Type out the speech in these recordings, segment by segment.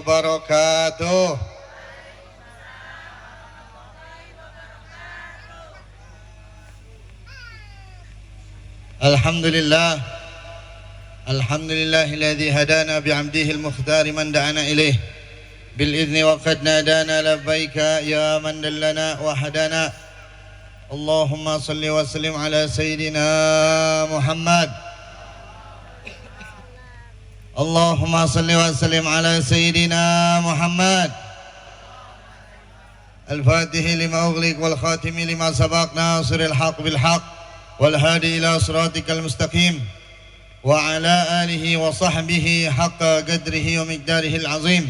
Wabarakatuh. Alhamdulillah. Alhamdulillahilladzi hadana bi'amdihi al-mukhtar man da'ana ilaih bil idzni wa qad nadana labbaika ya man dallana wa hadana. Allahumma salli wa sallim ala sayyidina Muhammad. Allahumma salli wa sallim ala sayyidina Muhammad. Al-Fatihi lima ughliq wal khatimi lima sabaq nasiril haq bil haq wal hadi ila siratikal mustaqim wa ala alihi wa sahbihi haqqa qadrihi wa miqdarihi al-azim.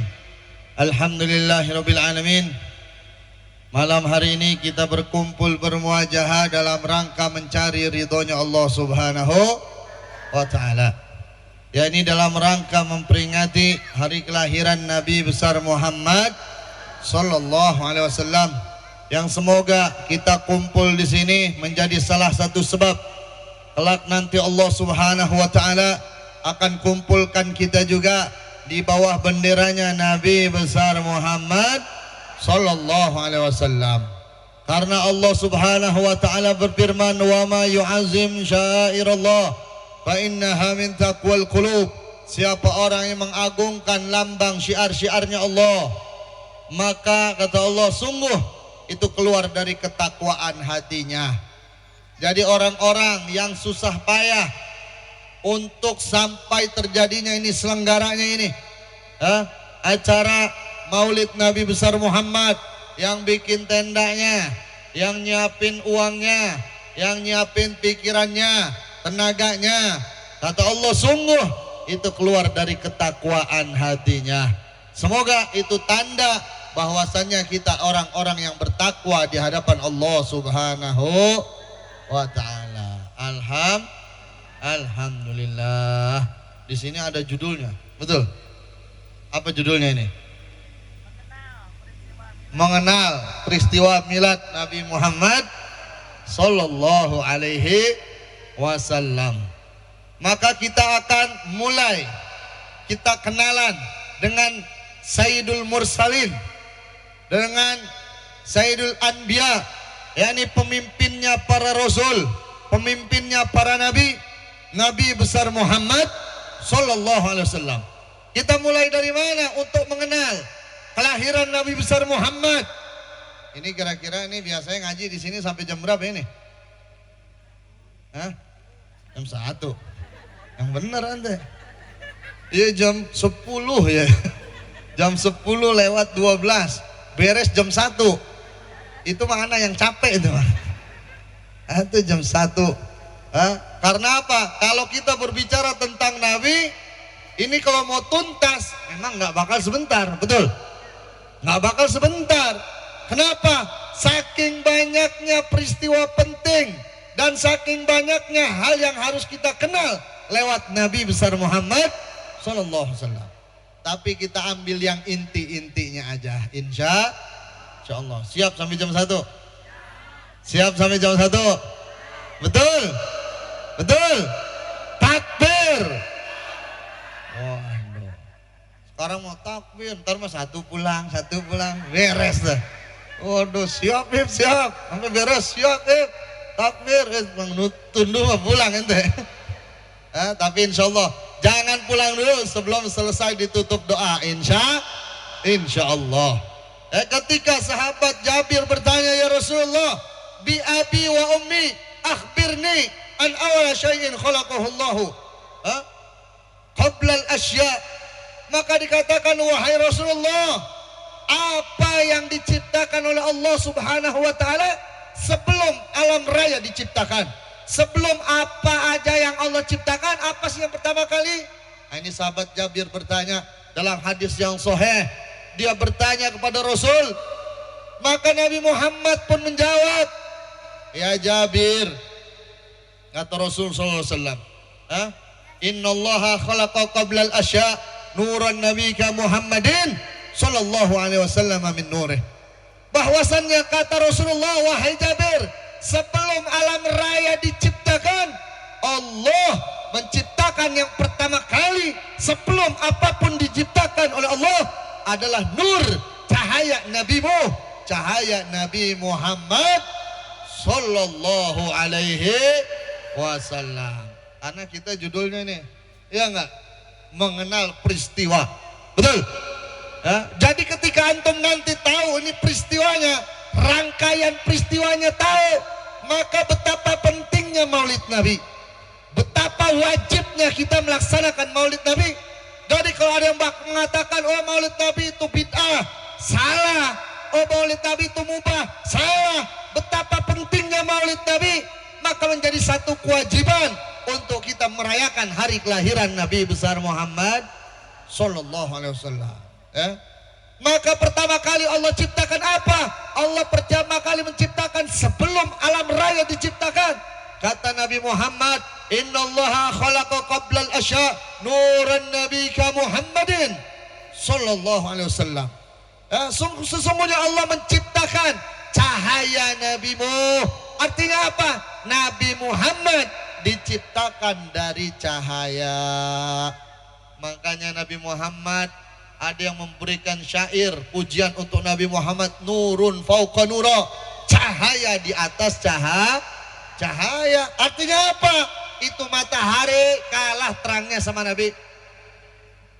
Alhamdulillahi rabbil alamin. Malam hari ini kita berkumpul bermuajahah dalam rangka mencari ridhonya Allah Subhanahu wa ta'ala. Ya, ini dalam rangka memperingati hari kelahiran Nabi besar Muhammad sallallahu alaihi wasallam, yang semoga kita kumpul di sini menjadi salah satu sebab kelak nanti Allah Subhanahu wa taala akan kumpulkan kita juga di bawah benderanya Nabi besar Muhammad sallallahu alaihi wasallam. Karena Allah Subhanahu wa taala berfirman, "Wa ma yu'azzim syairallah fa innaha min taqwal qulub." Siapa orang yang mengagungkan lambang syiar-syiarnya Allah, maka kata Allah, sungguh itu keluar dari ketakwaan hatinya. Jadi orang-orang yang susah payah untuk sampai terjadinya ini, selenggaranya ini acara Maulid Nabi besar Muhammad, yang bikin tendanya, yang nyiapin uangnya, yang nyiapin pikirannya, tenaganya, kata Allah, sungguh itu keluar dari ketakwaan hatinya. Semoga itu tanda bahwasannya kita orang-orang yang bertakwa di hadapan Allah Subhanahu wa taala. Alhamdulillah. Di sini ada judulnya, betul? Apa judulnya ini? Mengenal peristiwa milad Nabi Muhammad sallallahu alaihi wasallam. Maka kita akan mulai, kita kenalan dengan Sayyidul Mursalin, dengan Sayyidul Anbiya, yakni pemimpinnya para rasul, pemimpinnya para nabi, Nabi besar Muhammad sallallahu alaihi wasallam. Kita mulai dari mana untuk mengenal kelahiran Nabi besar Muhammad? Ini kira-kira ini biasanya ngaji di sini sampai jam berapa ini? Jam 1. Yang benar anda? Iya jam 10 ya. Jam 10 lewat 12. Beres jam 1. Itu mana yang capek itu mah? Itu jam 1. Karena apa? Kalau kita berbicara tentang Nabi, ini kalau mau tuntas memang nggak bakal sebentar, betul? Nggak bakal sebentar. Kenapa? Saking banyaknya peristiwa penting dan saking banyaknya hal yang harus kita kenal lewat Nabi besar Muhammad sallallahu alaihi wasallam. Tapi kita ambil yang inti-intinya aja, insya Allah. Siap sampai jam 1? Siap sampai jam 1? Betul? Betul? Takbir. Waduh. Sekarang mau takbir, ntar mah satu pulang, beres dah. Waduh, siap Hib, siap. Sampai beres, siap Hib. Takbir, tunduk mah pulang ente. Tapi insya Allah jangan pulang dulu sebelum selesai ditutup doa. Insya Allah. Ketika sahabat Jabir bertanya, ya Rasulullah, bi abi wa ummi akhbirni an awal syai'in khalaqahu Allahu qabla al-asya. Maka dikatakan, wahai Rasulullah, apa yang diciptakan oleh Allah Subhanahu wa taala sebelum alam raya diciptakan? Sebelum apa aja yang Allah ciptakan, apa sih yang pertama kali? Nah, ini sahabat Jabir bertanya dalam hadis yang sahih. Dia bertanya kepada Rasul, maka Nabi Muhammad pun menjawab, ya Jabir, kata Rasul sallallahu alaihi wasallam, innallaha khalaqa qabla al-asya nuran nabika Muhammadin sallallahu alaihi wasallam min nurih. Bahwasannya kata Rasulullah, wahai Jabir, sebelum alam raya diciptakan, Allah menciptakan yang pertama kali sebelum apapun diciptakan oleh Allah adalah nur, cahaya nabimu, cahaya Nabi Muhammad sallallahu alaihi wasallam. Karena kita judulnya nih, ya enggak, mengenal peristiwa. Betul? Ya, jadi ketika antum nanti tahu ini peristiwanya, rangkaian peristiwanya tahu, maka betapa pentingnya Maulid Nabi, betapa wajibnya kita melaksanakan Maulid Nabi. Jadi kalau ada yang mengatakan oh Maulid Nabi itu bid'ah, salah. Oh Maulid Nabi itu mubah, salah. Betapa pentingnya Maulid Nabi, maka menjadi satu kewajiban untuk kita merayakan hari kelahiran Nabi besar Muhammad sallallahu alaihi wasallam. Ya. Maka pertama kali Allah ciptakan apa? Allah pertama kali menciptakan sebelum alam raya diciptakan. Kata Nabi Muhammad, innallaha khalaqa qabla al-asya nuran nabika Muhammadin sallallahu alaihi wasallam. Ya, sesungguhnya Allah menciptakan cahaya nabimu. Artinya apa? Nabi Muhammad diciptakan dari cahaya. Makanya Nabi Muhammad ada yang memberikan syair pujian untuk Nabi Muhammad, nurun fauqa nura, cahaya di atas cahaya. Artinya apa? Itu matahari kalah terangnya sama Nabi.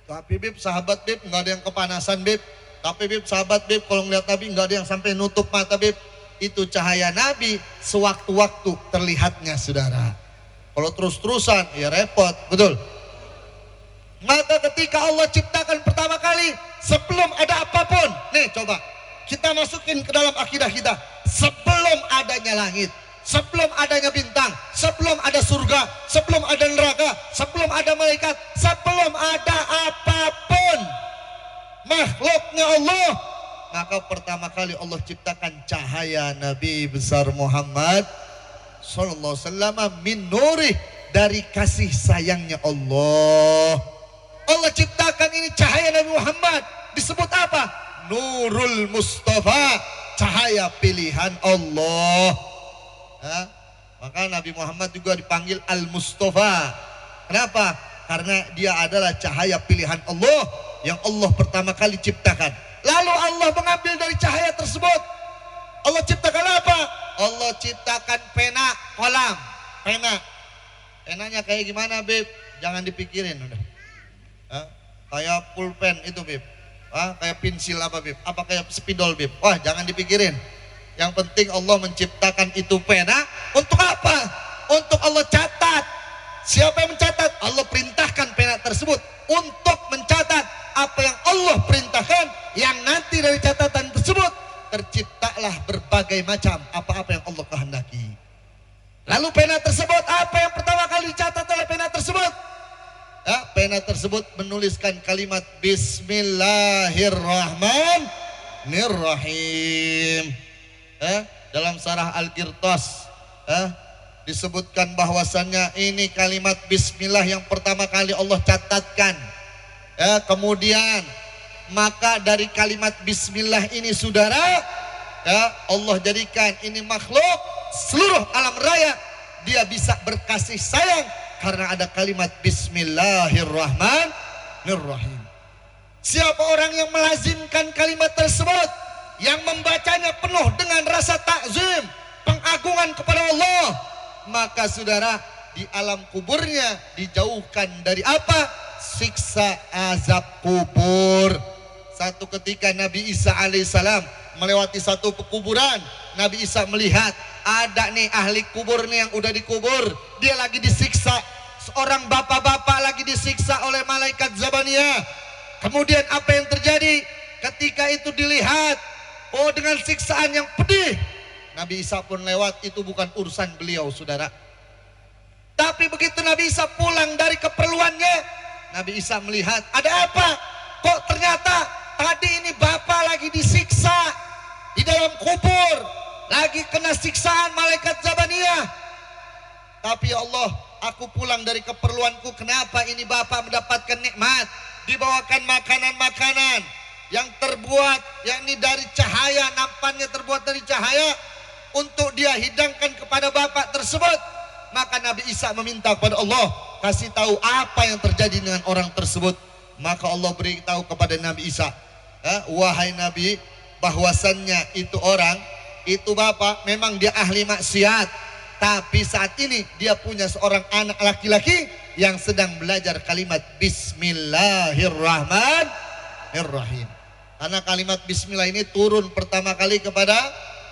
Tapi bib, sahabat bib, nggak ada yang kepanasan bib. Tapi bib, sahabat bib, kalau ngeliat Nabi nggak ada yang sampai nutup mata bib. Itu cahaya Nabi sewaktu-waktu terlihatnya saudara. Kalau terus-terusan ya repot, betul. Maka ketika Allah ciptakan pertama kali, sebelum ada apapun, nih coba kita masukin ke dalam akidah kita, sebelum adanya langit, sebelum adanya bintang, sebelum ada surga, sebelum ada neraka, sebelum ada malaikat, sebelum ada apapun makhluknya Allah, maka pertama kali Allah ciptakan cahaya Nabi besar Muhammad sallallahu alaihi wasallam min nurih, dari kasih sayangnya Allah. Allah ciptakan ini cahaya Nabi Muhammad, disebut apa? Nurul Mustafa, cahaya pilihan Allah. Ya, maka Nabi Muhammad juga dipanggil Al-Mustafa. Kenapa? Karena dia adalah cahaya pilihan Allah yang Allah pertama kali ciptakan. Lalu Allah mengambil dari cahaya tersebut, Allah ciptakan apa? Allah ciptakan pena, kolam, pena. Penanya kayak gimana Beb? Jangan dipikirin udah. Kayak pulpen itu Beb. Kayak pensil apa Beb? Apa kayak spidol Beb? Wah jangan dipikirin. Yang penting Allah menciptakan itu pena untuk apa? Untuk Allah catat. Siapa yang mencatat? Allah perintahkan pena tersebut untuk mencatat apa yang Allah perintahkan, yang nanti dari catatan tersebut terciptalah berbagai macam apa-apa yang Allah kehendaki. Lalu pena tersebut, apa yang pertama kali dicatat oleh pena tersebut? Ya, pena tersebut menuliskan kalimat Bismillahirrahmanirrahim. Dalam Sarah Al-Qirtas disebutkan bahwasannya ini kalimat Bismillah yang pertama kali Allah catatkan. Kemudian maka dari kalimat Bismillah ini saudara, Allah jadikan ini makhluk seluruh alam raya dia bisa berkasih sayang karena ada kalimat Bismillahirrahmanirrahim. Siapa orang yang melazimkan kalimat tersebut, yang membacanya penuh dengan rasa takzim, pengagungan kepada Allah, maka saudara di alam kuburnya dijauhkan dari apa? Siksa azab kubur. Satu ketika Nabi Isa alaihissalam melewati satu pekuburan, Nabi Isa melihat ada nih ahli kubur nih yang udah dikubur, dia lagi disiksa. Seorang bapak-bapak lagi disiksa oleh malaikat Zabaniyah. Kemudian apa yang terjadi? Ketika itu dilihat, oh dengan siksaan yang pedih, Nabi Isa pun lewat. Itu bukan urusan beliau saudara. Tapi begitu Nabi Isa pulang dari keperluannya, Nabi Isa melihat ada apa? Kok ternyata tadi ini bapak lagi disiksa di dalam kubur, lagi kena siksaan malaikat Zabaniyah. Tapi ya Allah, aku pulang dari keperluanku, kenapa ini bapak mendapatkan nikmat, dibawakan makanan-makanan yang terbuat yakni dari cahaya, nampannya terbuat dari cahaya, untuk dia hidangkan kepada bapak tersebut. Maka Nabi Isa meminta kepada Allah, kasih tahu apa yang terjadi dengan orang tersebut. Maka Allah beritahu kepada Nabi Isa, wahai Nabi, bahwasannya itu orang, itu bapak memang dia ahli maksiat, tapi saat ini dia punya seorang anak laki-laki yang sedang belajar kalimat Bismillahirrahmanirrahim. Karena kalimat Bismillah ini turun pertama kali kepada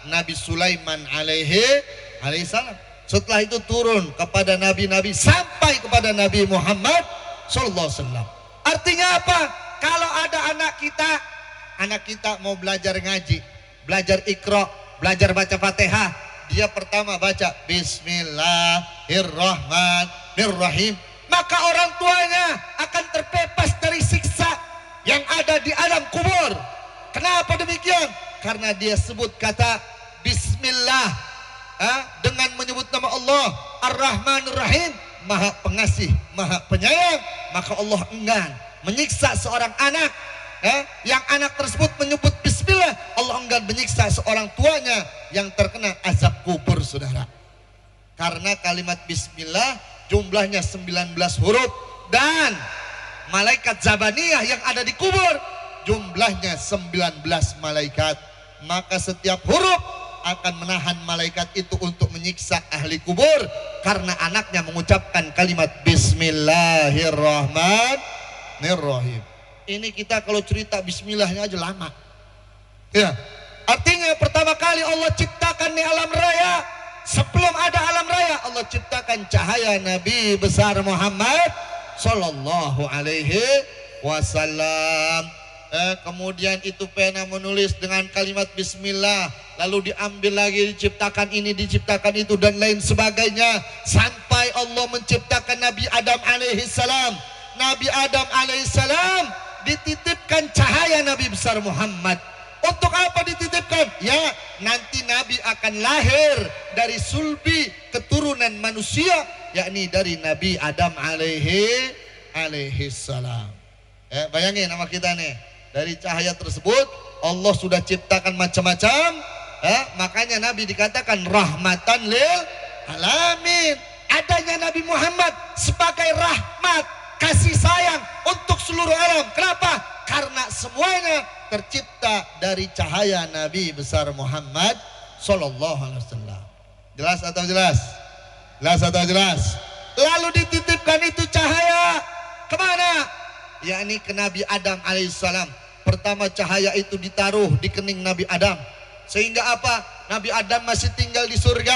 Nabi Sulaiman alaihissalam. Setelah itu turun kepada nabi-nabi sampai kepada Nabi Muhammad sallallahu alaihi wasallam. Artinya apa? Kalau ada anak kita mau belajar ngaji, belajar Iqra, belajar baca Fatihah, dia pertama baca Bismillahirrahmanirrahim, maka orang tuanya akan terbebas dari siksa yang ada di alam kubur. Kenapa demikian? Karena dia sebut kata Bismillah, dengan menyebut nama Allah Ar-Rahmanir-Rahim, Maha Pengasih, Maha Penyayang. Maka Allah enggan menyiksa seorang anak, yang anak tersebut menyebut Bismillah. Allah enggan menyiksa seorang tuanya yang terkena azab kubur, saudara. Karena kalimat Bismillah jumlahnya 19 huruf, dan malaikat Zabaniyah yang ada di kubur jumlahnya 19 malaikat. Maka setiap huruf akan menahan malaikat itu untuk menyiksa ahli kubur karena anaknya mengucapkan kalimat Bismillahirrahmanirrahim. Ini kita kalau cerita Bismillahnya aja lama. Ya, artinya pertama kali Allah ciptakan di alam raya, sebelum ada alam raya Allah ciptakan cahaya Nabi besar Muhammad sallallahu alaihi wasallam. Kemudian itu pena menulis dengan kalimat Bismillah, lalu diambil lagi, diciptakan ini, diciptakan itu, dan lain sebagainya, sampai Allah menciptakan Nabi Adam alaihissalam. Nabi Adam alaihissalam dititipkan cahaya Nabi besar Muhammad. Untuk apa dititipkan? Ya, nanti Nabi akan lahir dari sulbi keturunan manusia, yakni dari Nabi Adam alaihissalam. Bayangin sama kita nih, dari cahaya tersebut Allah sudah ciptakan macam-macam, makanya Nabi dikatakan rahmatan lil alamin. Adanya Nabi Muhammad sebagai rahmat, kasih sayang untuk seluruh alam. Kenapa? Karena semuanya tercipta dari cahaya Nabi besar Muhammad sallallahu alaihi wasallam. Jelas atau jelas? Jelas atau jelas? Lalu dititipkan itu cahaya kemana? Yakni ke Nabi Adam alaihissalam. Pertama cahaya itu ditaruh di kening Nabi Adam, sehingga apa? Nabi Adam masih tinggal di surga.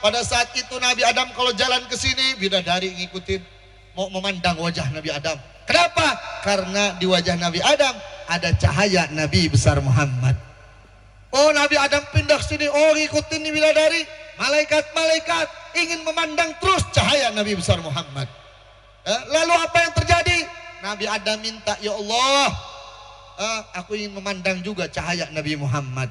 Pada saat itu Nabi Adam kalau jalan ke sini, bidadari ngikutin, mau memandang wajah Nabi Adam. Kenapa? Karena di wajah Nabi Adam ada cahaya Nabi besar Muhammad. Oh, Nabi Adam pindah sini, oh ngikutin nih bidadari. Malaikat-malaikat ingin memandang terus cahaya Nabi besar Muhammad. Lalu apa yang terjadi? Nabi Adam minta, ya Allah, aku ingin memandang juga cahaya Nabi Muhammad.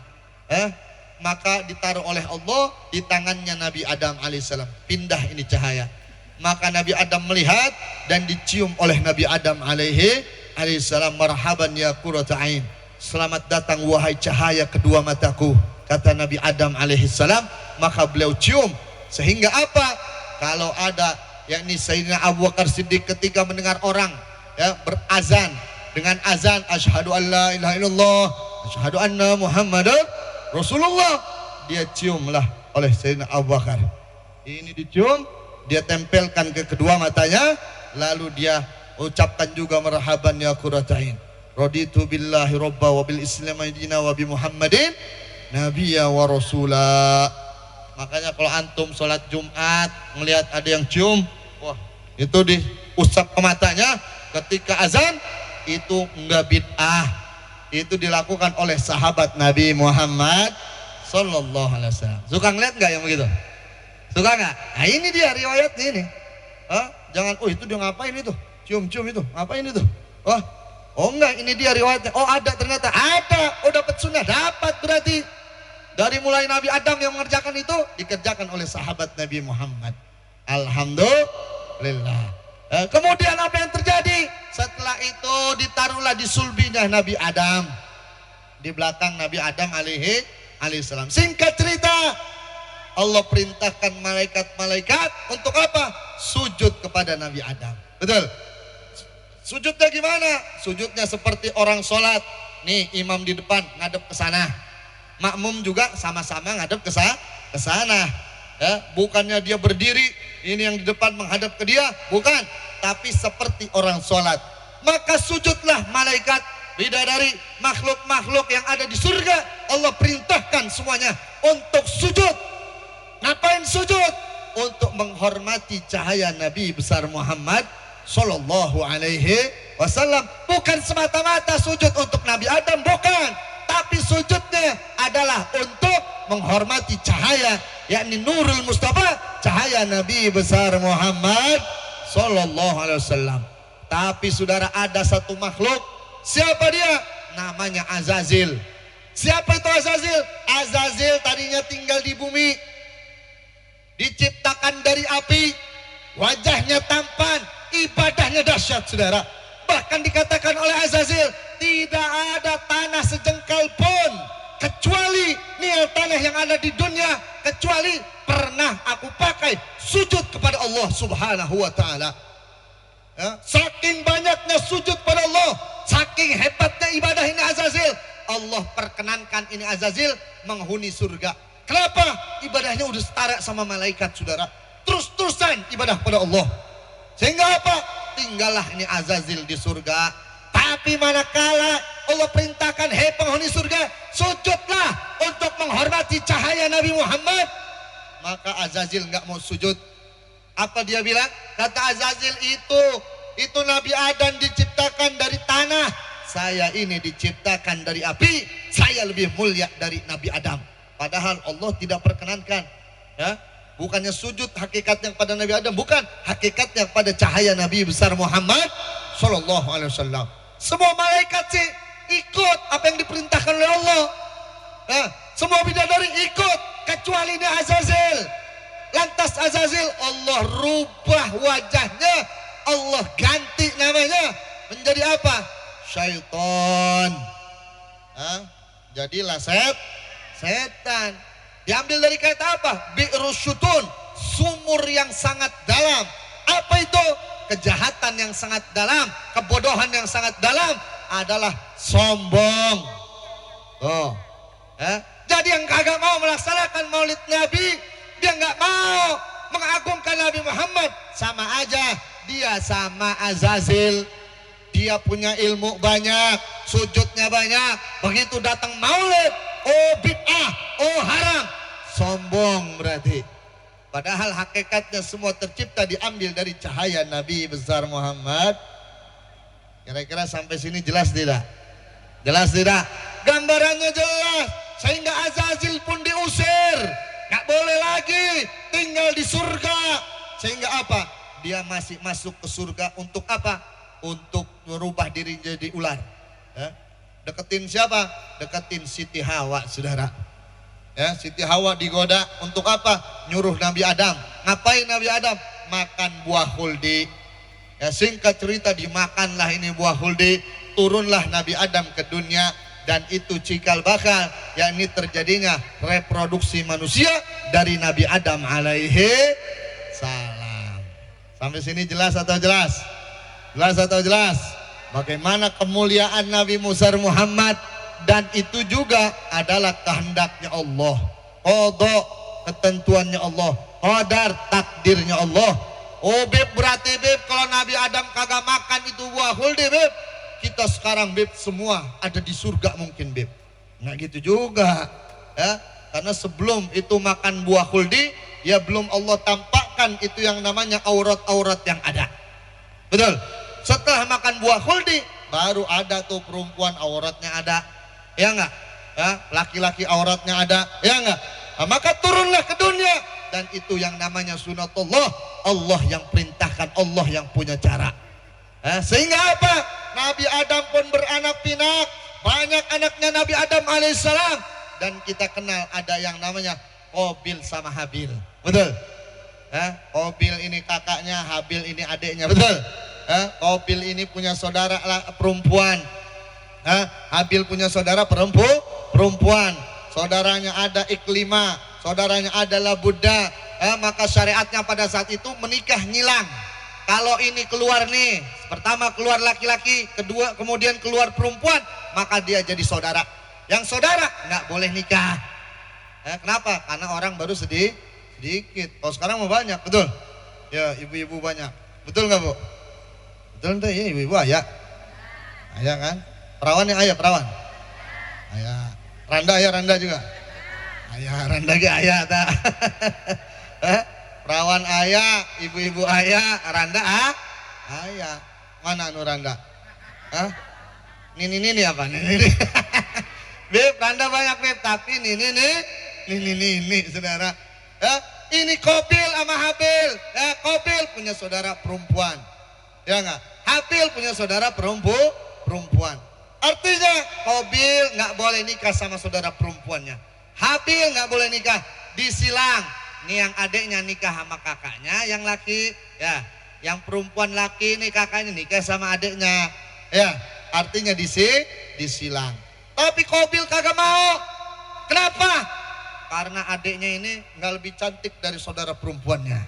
Maka ditaruh oleh Allah di tangannya Nabi Adam alaihissalam, pindah ini cahaya. Maka Nabi Adam melihat dan dicium oleh Nabi Adam alaihissalam, marhaban ya qurrata ain, selamat datang wahai cahaya kedua mataku, kata Nabi Adam alaihissalam. Maka beliau cium, sehingga apa? Kalau ada yakni Sayyidina Abu Bakar Siddiq ketika mendengar orang berazan dengan azan asyhadu an la ilaha illallah asyhadu anna muhammadar rasulullah, dia ciumlah oleh Sayyidina Abu Bakar. Ini dicium, dia tempelkan ke kedua matanya, lalu dia ucapkan juga marhaban ya qurratain, raditu billahi robba wa bil islam madina wa bi muhammadin nabiyya wa rasula. Makanya kalau antum sholat Jumat melihat ada yang cium, wah itu diusap ke matanya ketika azan, itu enggak bid'ah, itu dilakukan oleh sahabat Nabi Muhammad sallallahu alaihi wasallam. Suka ngeliat nggak yang begitu? Suka nggak? Nah ini dia riwayatnya ini. Jangan, oh itu dia ngapain itu? Cium-cium itu, ngapain itu? Oh enggak, ini dia riwayatnya. Oh ada, ternyata ada. Oh dapat sunnah, dapat berarti. Dari mulai Nabi Adam yang mengerjakan itu dikerjakan oleh sahabat Nabi Muhammad. Alhamdulillah. Kemudian apa yang terjadi? Setelah itu ditaruhlah di sulbinya Nabi Adam, di belakang Nabi Adam alaihissalam. Singkat cerita, Allah perintahkan malaikat-malaikat untuk apa? Sujud kepada Nabi Adam. Betul? Sujudnya gimana? Sujudnya seperti orang sholat. nih imam di depan ngadep ke sana, makmum juga sama-sama ngadep ke sana. Ya, bukannya dia berdiri, ini yang di depan menghadap ke dia, bukan, tapi seperti orang sholat. Maka sujudlah malaikat, bidadari, makhluk-makhluk yang ada di surga. Allah perintahkan semuanya untuk sujud. Ngapain sujud? Untuk menghormati cahaya Nabi besar Muhammad Sallallahu Alaihi Wasallam. Bukan semata-mata sujud untuk Nabi Adam, bukan, tapi sujudnya adalah untuk menghormati cahaya, yakni Nurul Mustafa, cahaya Nabi besar Muhammad Sallallahu Alaihi Wasallam. Tapi saudara, ada satu makhluk, siapa dia? Namanya Azazil. Siapa itu Azazil? Azazil tadinya tinggal di bumi, diciptakan dari api, wajahnya tampan, ibadahnya dahsyat saudara. Bahkan dikatakan oleh Azazil, tidak ada tanah sejengkal pun kecuali niat tanah yang ada di dunia, kecuali pernah aku pakai sujud kepada Allah Subhanahu wa ta'ala. Ya, saking banyaknya sujud pada Allah, saking hebatnya ibadah ini Azazil, Allah perkenankan ini Azazil menghuni surga. Kenapa? Ibadahnya udah setara sama malaikat saudara, terus-terusan ibadah pada Allah. Sehingga apa? Tinggallah ini Azazil di surga. Tapi manakala Allah perintahkan, hei penghuni surga, sujudlah untuk menghormati cahaya Nabi Muhammad, maka Azazil nggak mau sujud. Apa dia bilang? Kata Azazil, itu Nabi Adam diciptakan dari tanah, saya ini diciptakan dari api, saya lebih mulia dari Nabi Adam. Padahal Allah tidak perkenankan, ya, bukannya sujud hakikatnya pada Nabi Adam, bukan, hakikatnya pada cahaya Nabi besar Muhammad Sallallahu Alaihi Wasallam. Semua malaikat sih ikut apa yang diperintahkan oleh Allah, ya, semua bidadari ikut kecuali ini Azazil. Lantas Azazil Allah rubah wajahnya, Allah ganti namanya menjadi apa? Syaitan. Jadilah setan. Diambil dari kata apa? Bi'rusyutun, sumur yang sangat dalam. Apa itu? Kejahatan yang sangat dalam, kebodohan yang sangat dalam adalah sombong. Jadi yang kagak mau melaksanakan maulid Nabi, dia nggak mau mengagungkan Nabi Muhammad, sama aja dia sama Azazil. Dia punya ilmu banyak, sujudnya banyak, begitu datang maulid, oh bid'ah, oh haram, sombong berarti. Padahal hakikatnya semua tercipta diambil dari cahaya Nabi besar Muhammad. Kira-kira sampai sini jelas tidak? Jelas tidak? Gambarannya jelas. Sehingga Azazil pun diusir, gak boleh lagi tinggal di surga. Sehingga apa? Dia masih masuk ke surga untuk apa? Untuk merubah diri jadi ular. Deketin siapa? Deketin Siti Hawa saudara. Ya, Siti Hawa digoda untuk apa? Nyuruh Nabi Adam. Ngapain Nabi Adam? Makan buah huldi. Ya, singkat cerita dimakanlah ini buah huldi, turunlah Nabi Adam ke dunia, dan itu cikal bakal, yakni terjadinya reproduksi manusia dari Nabi Adam alaihi salam. Sampai sini jelas atau jelas? Jelas atau jelas? Bagaimana kemuliaan Nabi besar Muhammad, dan itu juga adalah kehendaknya Allah, qada, ketentuannya Allah, qadar, takdirnya Allah. Oh beb, berarti beb kalau Nabi Adam kagak makan itu buah huldi beb, kita sekarang beb semua ada di surga mungkin beb. Nggak gitu juga ya, karena sebelum itu makan buah huldi, ya belum Allah tampakkan itu yang namanya aurat-aurat yang ada. Betul? Setelah makan buah huldi baru ada tuh perempuan auratnya ada, ya enggak? Ya, laki-laki auratnya ada, ya enggak? Nah, maka turunlah ke dunia, dan itu yang namanya sunatullah, Allah yang perintahkan, Allah yang punya cara. Sehingga apa? Nabi Adam pun beranak pinak, banyak anaknya Nabi Adam alaihissalam, dan kita kenal ada yang namanya Qabil sama Habil, betul? Qabil ini kakaknya, Habil ini adiknya, betul? Qabil ini punya saudara perempuan, Habil punya saudara perempuan, saudaranya ada Iklima, saudaranya adalah Buddha. Maka syariatnya pada saat itu menikah nyilang. Kalau ini keluar nih, pertama keluar laki-laki, kedua kemudian keluar perempuan, maka dia jadi saudara. Yang saudara nggak boleh nikah. Kenapa? Karena orang baru sedikit. Kalau sekarang mau banyak, betul? Ya, ibu-ibu banyak. Betul nggak Bu? Betul entah ya, ibu-ibu ayah. Ayah kan? Perawan yang ayah, perawan. Ayah. Randa juga. Ayah, randa ge ayah tak. Perawan ayah, ibu-ibu ayah, randa ayah. Mana anu randa? Nini apa? Nini. Beb, randa banyak beb, tapi nini saudara. Ini Qabil sama Habil. Qabil punya saudara perempuan. Ya enggak? Habil punya saudara perempuan. Artinya Qabil nggak boleh nikah sama saudara perempuannya. Habil nggak boleh nikah, disilang. Nih yang adiknya nikah sama kakaknya, yang laki ya, yang perempuan laki nih kakaknya nikah sama adiknya. Ya, artinya disilang. Tapi Qabil kagak mau. Kenapa? Karena adiknya ini nggak lebih cantik dari saudara perempuannya.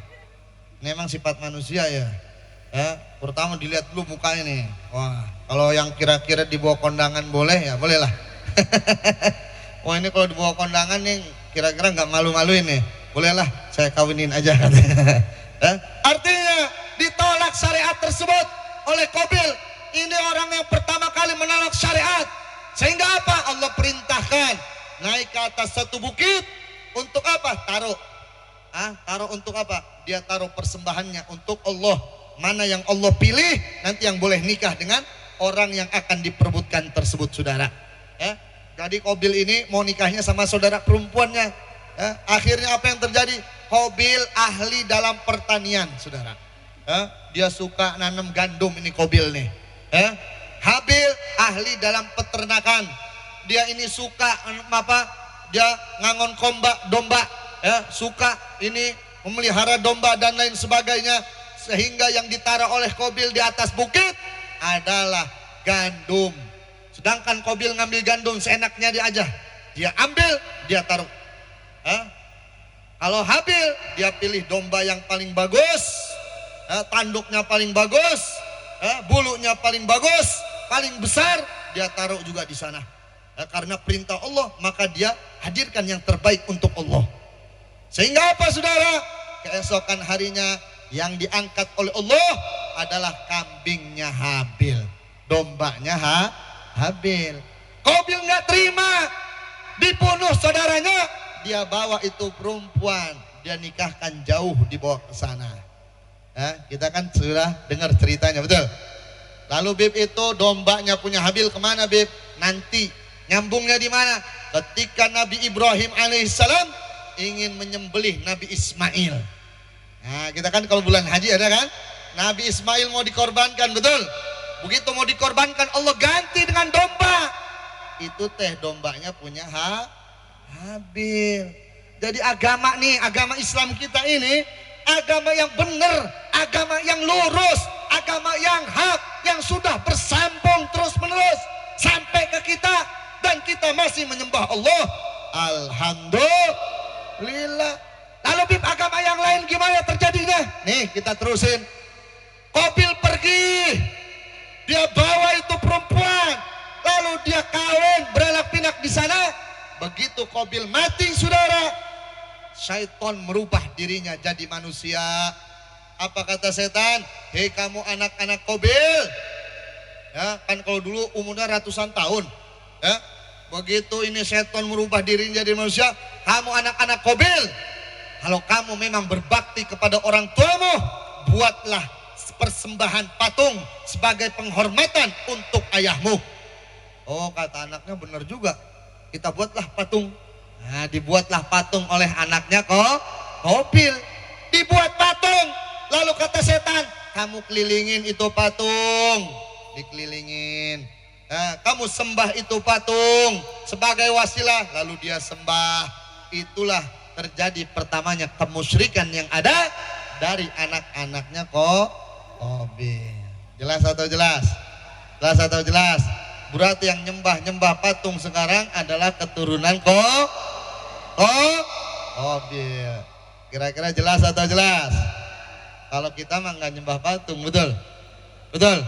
Memang sifat manusia ya. Pertama dilihat dulu mukanya nih. Wah, kalau yang kira-kira dibawa kondangan boleh ya, bolehlah. Wah ini kalau dibawa kondangan nih kira-kira nggak malu-maluin nih. Bolehlah saya kawinin aja. Artinya ditolak syariat tersebut oleh Qabil. Ini orang yang pertama kali menolak syariat. Sehingga apa? Allah perintahkan naik ke atas satu bukit. Untuk apa? Taruh. Taruh untuk apa? Dia taruh persembahannya untuk Allah. Mana yang Allah pilih, nanti yang boleh nikah dengan orang yang akan diperebutkan tersebut, saudara. Jadi Qabil ini mau nikahnya sama saudara perempuannya. Akhirnya apa yang terjadi? Qabil ahli dalam pertanian, saudara. Dia suka nanam gandum ini Qabil nih. Habil ahli dalam peternakan. Dia ini suka apa? Dia ngangon domba, suka ini memelihara domba dan lain sebagainya. Sehingga yang ditaruh oleh Qabil di atas bukit adalah gandum. Sedangkan Qabil ngambil gandum seenaknya dia aja. Dia ambil, dia taruh. Kalau Habil, dia pilih domba yang paling bagus, tanduknya paling bagus, bulunya paling bagus, paling besar, dia taruh juga di sana. Karena perintah Allah, maka dia hadirkan yang terbaik untuk Allah. Sehingga apa saudara? Keesokan harinya yang diangkat oleh Allah adalah kambingnya Habil, dombanya Habil. Qabil nggak terima, dibunuh saudaranya. Dia bawa itu perempuan, dia nikahkan jauh, dibawa ke sana. Kita kan sudah dengar ceritanya, betul? Lalu Bib itu dombanya punya Habil kemana Bib? Nanti nyambungnya di mana? Ketika Nabi Ibrahim alaihissalam ingin menyembelih Nabi Ismail. Nah kita kan kalau bulan haji ada kan? Nabi Ismail mau dikorbankan, betul? Begitu mau dikorbankan Allah ganti dengan domba. Itu teh dombanya punya Habil. Jadi agama nih, agama Islam kita ini agama yang benar, agama yang lurus, agama yang hak, yang sudah bersambung terus menerus sampai ke kita, dan kita masih menyembah Allah. Alhamdulillah. Lalu Bib, agama yang lain gimana terjadinya? Nih kita terusin. Qabil pergi, dia bawa itu perempuan, lalu dia kawin berelak pinak di sana. Begitu Qabil mati saudara, syaitan merubah dirinya jadi manusia. Apa kata setan? Hei kamu anak-anak Qabil, ya kan kalau dulu umurnya ratusan tahun, ya begitu ini setan merubah dirinya jadi manusia. Kamu anak-anak Qabil, kalau kamu memang berbakti kepada orang tuamu, buatlah persembahan patung sebagai penghormatan untuk ayahmu. Oh kata anaknya, benar juga, kita buatlah patung. Nah dibuatlah patung oleh anaknya Qabil. Dibuat patung, lalu kata setan, kamu kelilingin itu patung, dikelilingin. Nah, kamu sembah itu patung sebagai wasilah, lalu dia sembah. Itulah terjadi pertamanya kemusyrikan yang ada dari anak-anaknya Qabil. Jelas atau jelas? Jelas atau jelas? Berarti yang nyembah patung sekarang adalah keturunan Qabil. Kira-kira jelas atau jelas? Kalau kita mah nggak nyembah patung, betul? Betul?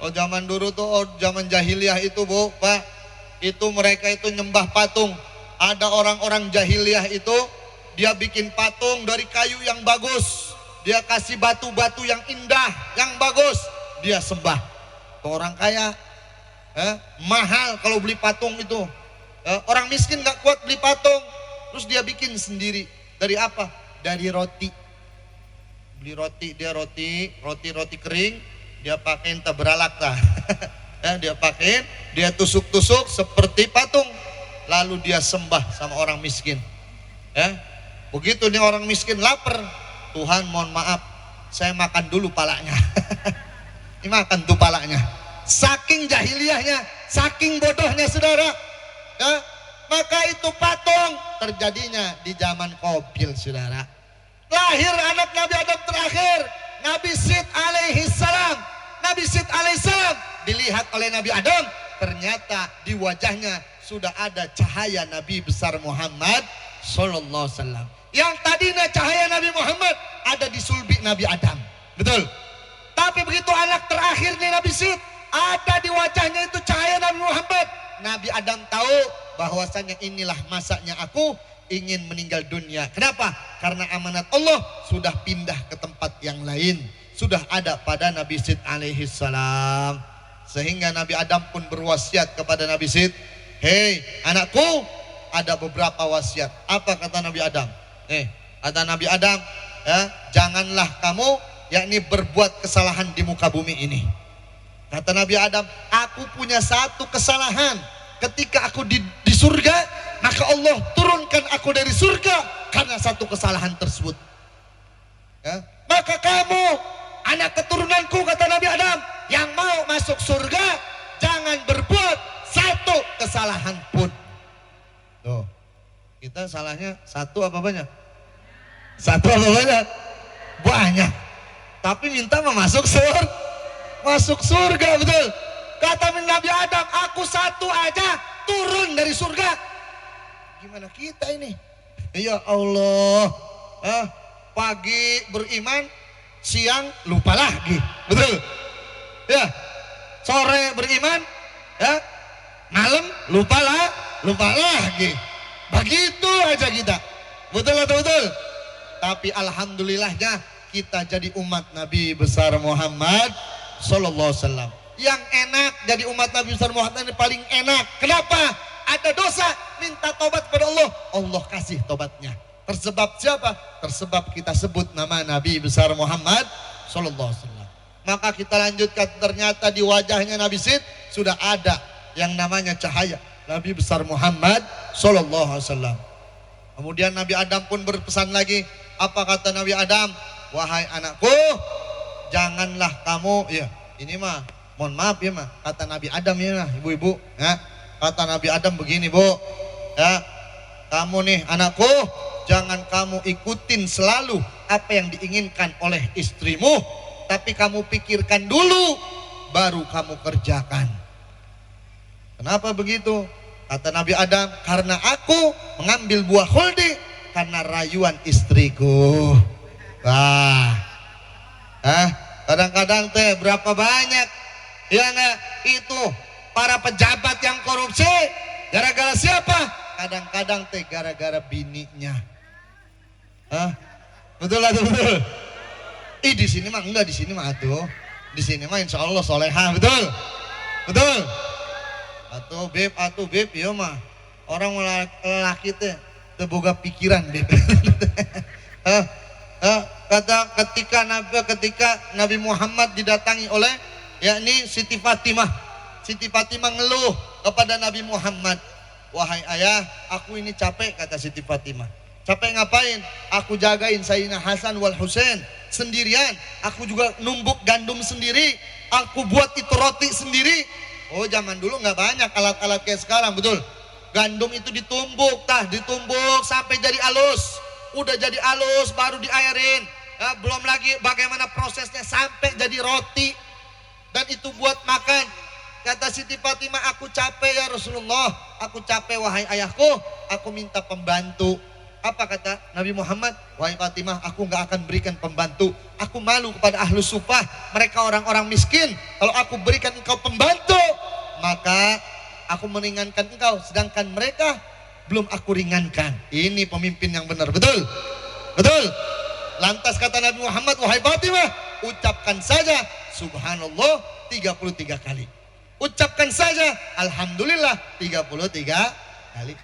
Oh zaman dulu tuh, oh, zaman jahiliyah itu Bu, Pak, itu mereka itu nyembah patung. Ada orang-orang jahiliyah itu, dia bikin patung dari kayu yang bagus, dia kasih batu-batu yang indah, yang bagus, dia sembah. Tuh orang kaya, mahal kalau beli patung itu. Orang miskin nggak kuat beli patung, terus dia bikin sendiri. Dari apa? Dari roti. Beli roti, dia roti kering, dia pakein tabralak lah. Dia pakein, dia tusuk-tusuk seperti patung, lalu dia sembah sama orang miskin. Begitu nih orang miskin lapar, Tuhan mohon maaf, saya makan dulu palanya. Dimakan tuh palanya. Saking jahiliyahnya, saking bodohnya saudara. Maka itu patung terjadinya di zaman Qabil saudara. Lahir anak Nabi Adam terakhir, Nabi Syed alaihi salam. Nabi Syed alaihi salam dilihat oleh Nabi Adam, ternyata di wajahnya sudah ada cahaya Nabi besar Muhammad sallallahu alaihi wasallam. Yang tadinya cahaya Nabi Muhammad ada di sulbi Nabi Adam. Betul. Tapi begitu anak terakhir nih Nabi Syed, ada di wajahnya itu cahaya Nabi Muhammad. Nabi Adam tahu bahwasanya inilah masanya aku ingin meninggal dunia. Kenapa? Karena amanat Allah sudah pindah ke tempat yang lain, sudah ada pada Nabi Syed alaihi salam. Sehingga Nabi Adam pun berwasiat kepada Nabi Syed, hei anakku, ada beberapa wasiat. Apa kata Nabi Adam? Kata Nabi Adam, janganlah kamu yakni berbuat kesalahan di muka bumi ini. Kata Nabi Adam, aku punya satu kesalahan. Ketika aku di surga, maka Allah turunkan aku dari surga karena satu kesalahan tersebut. Maka kamu, anak keturunanku, kata Nabi Adam, yang mau masuk surga, jangan berbuat satu kesalahan pun. Tuh, kita salahnya satu apa banyak? Satu apa banyak? Banyak. Tapi minta masuk surga. Masuk surga, betul. Kata Nabi Adam, aku satu aja turun dari surga. Gimana kita ini? Ya Allah, pagi beriman, siang lupa lagi, betul? Ya, sore beriman, malam lupa lagi. Begitu aja kita, betul atau betul? Tapi alhamdulillahnya kita jadi umat Nabi besar Muhammad sallallahu alaihi wasallam. Yang enak jadi umat Nabi besar Muhammad ini paling enak. Kenapa? Ada dosa, minta tobat kepada Allah, Allah kasih tobatnya. Tersebab siapa? Tersebab kita sebut nama Nabi besar Muhammad sallallahu alaihi wasallam. Maka kita lanjutkan, ternyata di wajahnya Nabi Syed sudah ada yang namanya cahaya Nabi besar Muhammad sallallahu alaihi wasallam. Kemudian Nabi Adam pun berpesan lagi. Apa kata Nabi Adam? Wahai anakku, janganlah kamu, ya ini mah mohon maaf ya mah, kata Nabi Adam ya mah, ibu-ibu, kata Nabi Adam begini Bu, kamu nih anakku, jangan kamu ikutin selalu apa yang diinginkan oleh istrimu, tapi kamu pikirkan dulu baru kamu kerjakan. Kenapa begitu? Kata Nabi Adam, karena aku mengambil buah khuldi karena rayuan istriku. Kadang-kadang teh berapa banyak ya enggak itu para pejabat yang korupsi gara-gara siapa? Kadang-kadang teh gara-gara bininya. Betul atau betul? Di sini mah enggak, di sini mah atuh. Di sini mah insya Allah solehah, betul? Betul? Atuh beb, ya mah orang lelaki teh terboga pikiran beb. Kata ketika Nabi Muhammad didatangi oleh yakni Siti Fatimah. Siti Fatimah ngeluh kepada Nabi Muhammad, wahai ayah, aku ini capek, kata Siti Fatimah. Capek ngapain? Aku jagain Sayyidina Hasan wal Husain sendirian. Aku juga numbuk gandum sendiri. Aku buat itu roti sendiri. Oh zaman dulu nggak banyak alat-alat kayak sekarang, betul? Gandum itu ditumbuk sampai jadi halus. Udah jadi halus baru diairin. Belum lagi bagaimana prosesnya sampai jadi roti. Dan itu buat makan. Kata Siti Fatimah, aku capek ya Rasulullah. Aku capek wahai ayahku. Aku minta pembantu. Apa kata Nabi Muhammad? Wahai Fatimah, aku gak akan berikan pembantu Aku malu kepada ahlu sufah, mereka orang-orang miskin. Kalau aku berikan engkau pembantu, maka aku meringankan engkau, sedangkan mereka belum aku ringankan. Ini pemimpin yang benar, betul? Betul? Lantas kata Nabi Muhammad, wahai Fatimah, ucapkan saja subhanallah 33 kali. Ucapkan saja alhamdulillah 33 kali.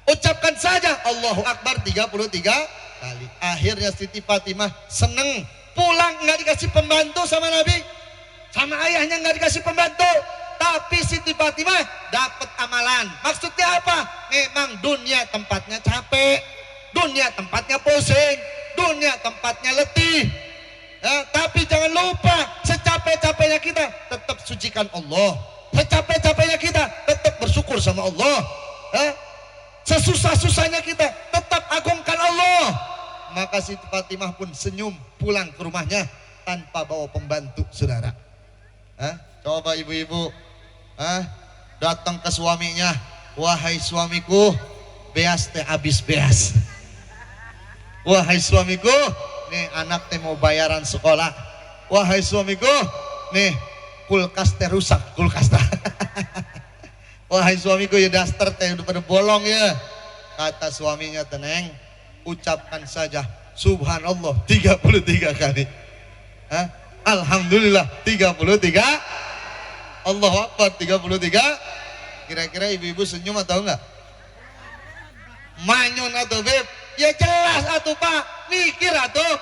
Ucapkan saja Allahu Akbar 33 kali. Akhirnya Siti Fatimah seneng, pulang nggak dikasih pembantu sama Nabi, sama ayahnya nggak dikasih pembantu, tapi Siti Fatimah dapat amalan. Maksudnya apa? Memang dunia tempatnya capek, dunia tempatnya pusing, dunia tempatnya letih. Ya, tapi jangan lupa, secapek-capeknya kita tetap sucikan Allah, secapek-capeknya kita tetap bersyukur sama Allah, ya, sesusah-susahnya kita tetap agungkan Allah. Maka Siti Fatimah pun senyum pulang ke rumahnya tanpa bawa pembantu, saudara. Coba ibu-ibu datang ke suaminya, wahai suamiku, beas teh habis beas. Wahai suamiku, nih anak teh mau bayaran sekolah. Wahai suamiku, nih kulkas teh rusak, kulkas teh. Wahai suamiku, ya daster teh udah pada bolong ya. Kata suaminya, tenang, ucapkan saja subhanallah 33 kali. Alhamdulillah 33, Allahu Akbar 33. Kira-kira ibu-ibu senyum atau enggak? Manyun atau beb? Ya jelas atuh Pak, mikir atuh.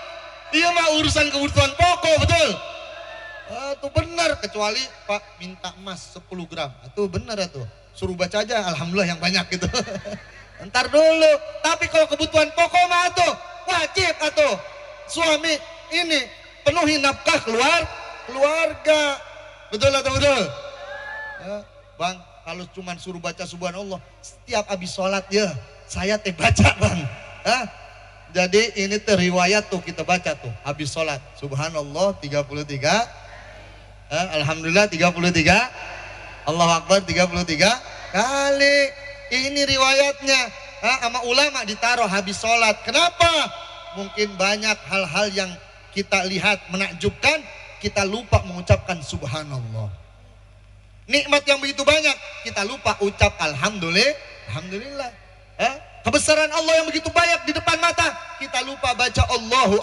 Dia mah urusan kebutuhan pokok, betul? Itu benar, kecuali Pak minta emas 10 gram. Itu benar atuh. Suruh baca aja alhamdulillah yang banyak gitu. Ntar dulu. Tapi kalau kebutuhan pokok mah atuh wajib atuh. Suami ini penuhi nafkah keluarga. Betul atau betul? Ya, Bang, kalau cuma suruh baca subhanallah setiap habis sholat ya, saya teh baca Bang. Jadi ini tuh riwayat tuh kita baca tuh habis sholat subhanallah 33, alhamdulillah 33, Allahu Akbar 33 kali. Ini riwayatnya sama ulama ditaruh habis sholat. Kenapa? Mungkin banyak hal-hal yang kita lihat menakjubkan, kita lupa mengucapkan subhanallah. Nikmat yang begitu banyak kita lupa ucap alhamdulillah. Kebesaran Allah yang begitu banyak di depan mata kita lupa baca Allahu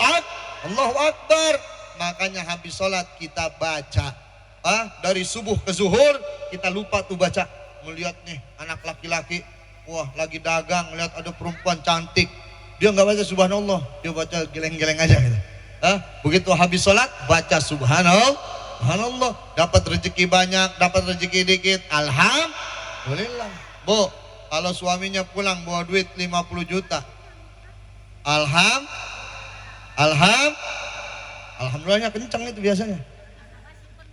Akbar. Makanya habis sholat kita baca, dari subuh ke zuhur kita lupa tuh baca. Melihat nih anak laki-laki, wah lagi dagang, lihat ada perempuan cantik, dia nggak baca subhanallah, dia baca geleng-geleng aja gitu. Begitu habis sholat baca subhanallah, dapat rezeki banyak, dapat rezeki dikit, alhamdulillah. Bu, kalau suaminya pulang bawa duit 50 juta, alhamdulillahnya kencang itu biasanya.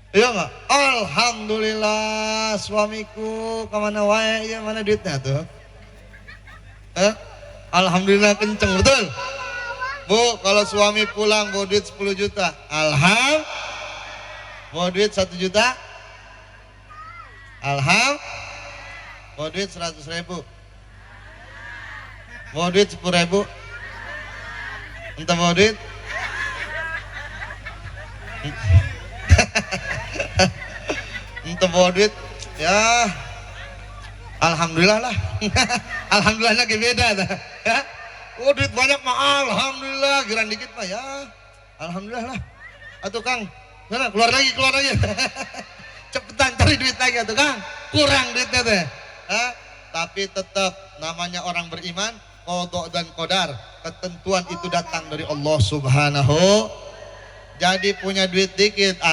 Iya nggak? Alhamdulillah suamiku kemana wae ya, mana duitnya tuh? Alhamdulillah kenceng, betul? Bu, kalau suami pulang bawa duit 10 juta, bawa duit 1 juta, bawa duit 100 ribu, bawa duit 10 ribu, entah bawa duit entah bawa duit, ya alhamdulillah lah. Alhamdulillahnya beda dah. Ya. Oh duit banyak mah alhamdulillah, giran dikit mah ya alhamdulillah lah. Atuh Kang, mana keluar lagi. Cepetan cari duit lagi atuh Kang, kurang duitnya teh. Tapi tetap namanya orang beriman, qada dan qadar, ketentuan itu datang dari Allah Subhanahu. Jadi punya duit dikit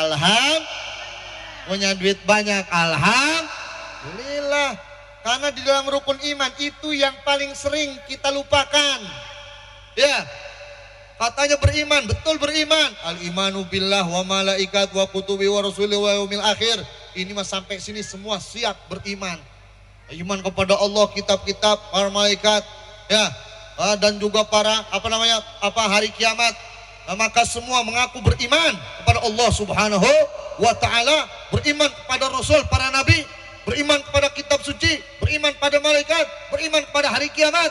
punya duit banyak alhamdulillah. Karena di dalam rukun iman itu yang paling sering kita lupakan. Ya, katanya beriman, betul beriman. Al-imanu billah wa malaikat wa kutubi wa rasuli wa yaumil akhir. Ini mah sampai sini semua siap beriman. Iman kepada Allah, kitab-kitab, para malaikat, ya, dan juga para hari kiamat. Maka semua mengaku beriman kepada Allah Subhanahu wa ta'ala, beriman kepada Rasul, para nabi, beriman kepada kitab suci, beriman pada malaikat, beriman kepada hari kiamat,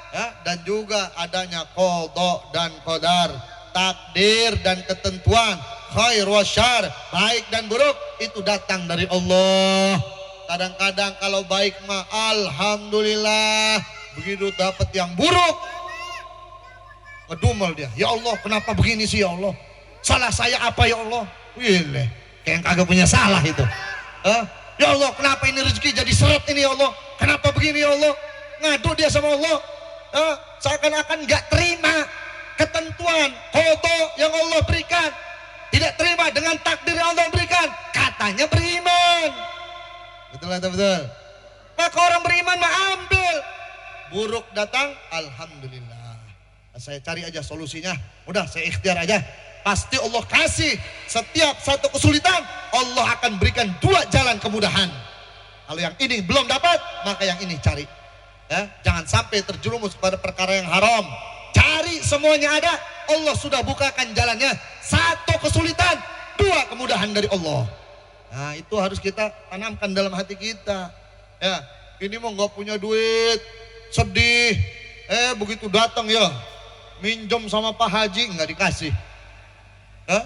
ya, dan juga adanya qada dan qadar. takdir dan ketentuan, khair wa syar, baik dan buruk itu datang dari Allah. Kadang-kadang kalau baik mah alhamdulillah, begitu dapat yang buruk ngedumel dia. Ya Allah, kenapa begini sih ya Allah? Salah saya apa ya Allah? Wih, kayak yang kagak punya salah itu. Ya Allah, kenapa ini rezeki jadi seret ini ya Allah? Kenapa begini ya Allah? Ngadu dia sama Allah. Seakan-akan gak terima ketentuan qada yang Allah berikan, tidak terima dengan takdir yang Allah berikan, katanya beriman. Betul atau betul? Maka orang beriman mah ambil, buruk datang alhamdulillah, saya cari aja solusinya, udah saya ikhtiar aja, pasti Allah kasih. Setiap satu kesulitan Allah akan berikan dua jalan kemudahan. Kalau yang ini belum dapat, maka yang ini cari. Jangan sampai terjerumus pada perkara yang haram. Cari semuanya ada, Allah sudah bukakan jalannya. Satu kesulitan, dua kemudahan dari Allah. Nah itu harus kita tanamkan dalam hati kita. Ya, ini mau nggak punya duit, sedih. Begitu datang ya, minjem sama Pak Haji nggak dikasih.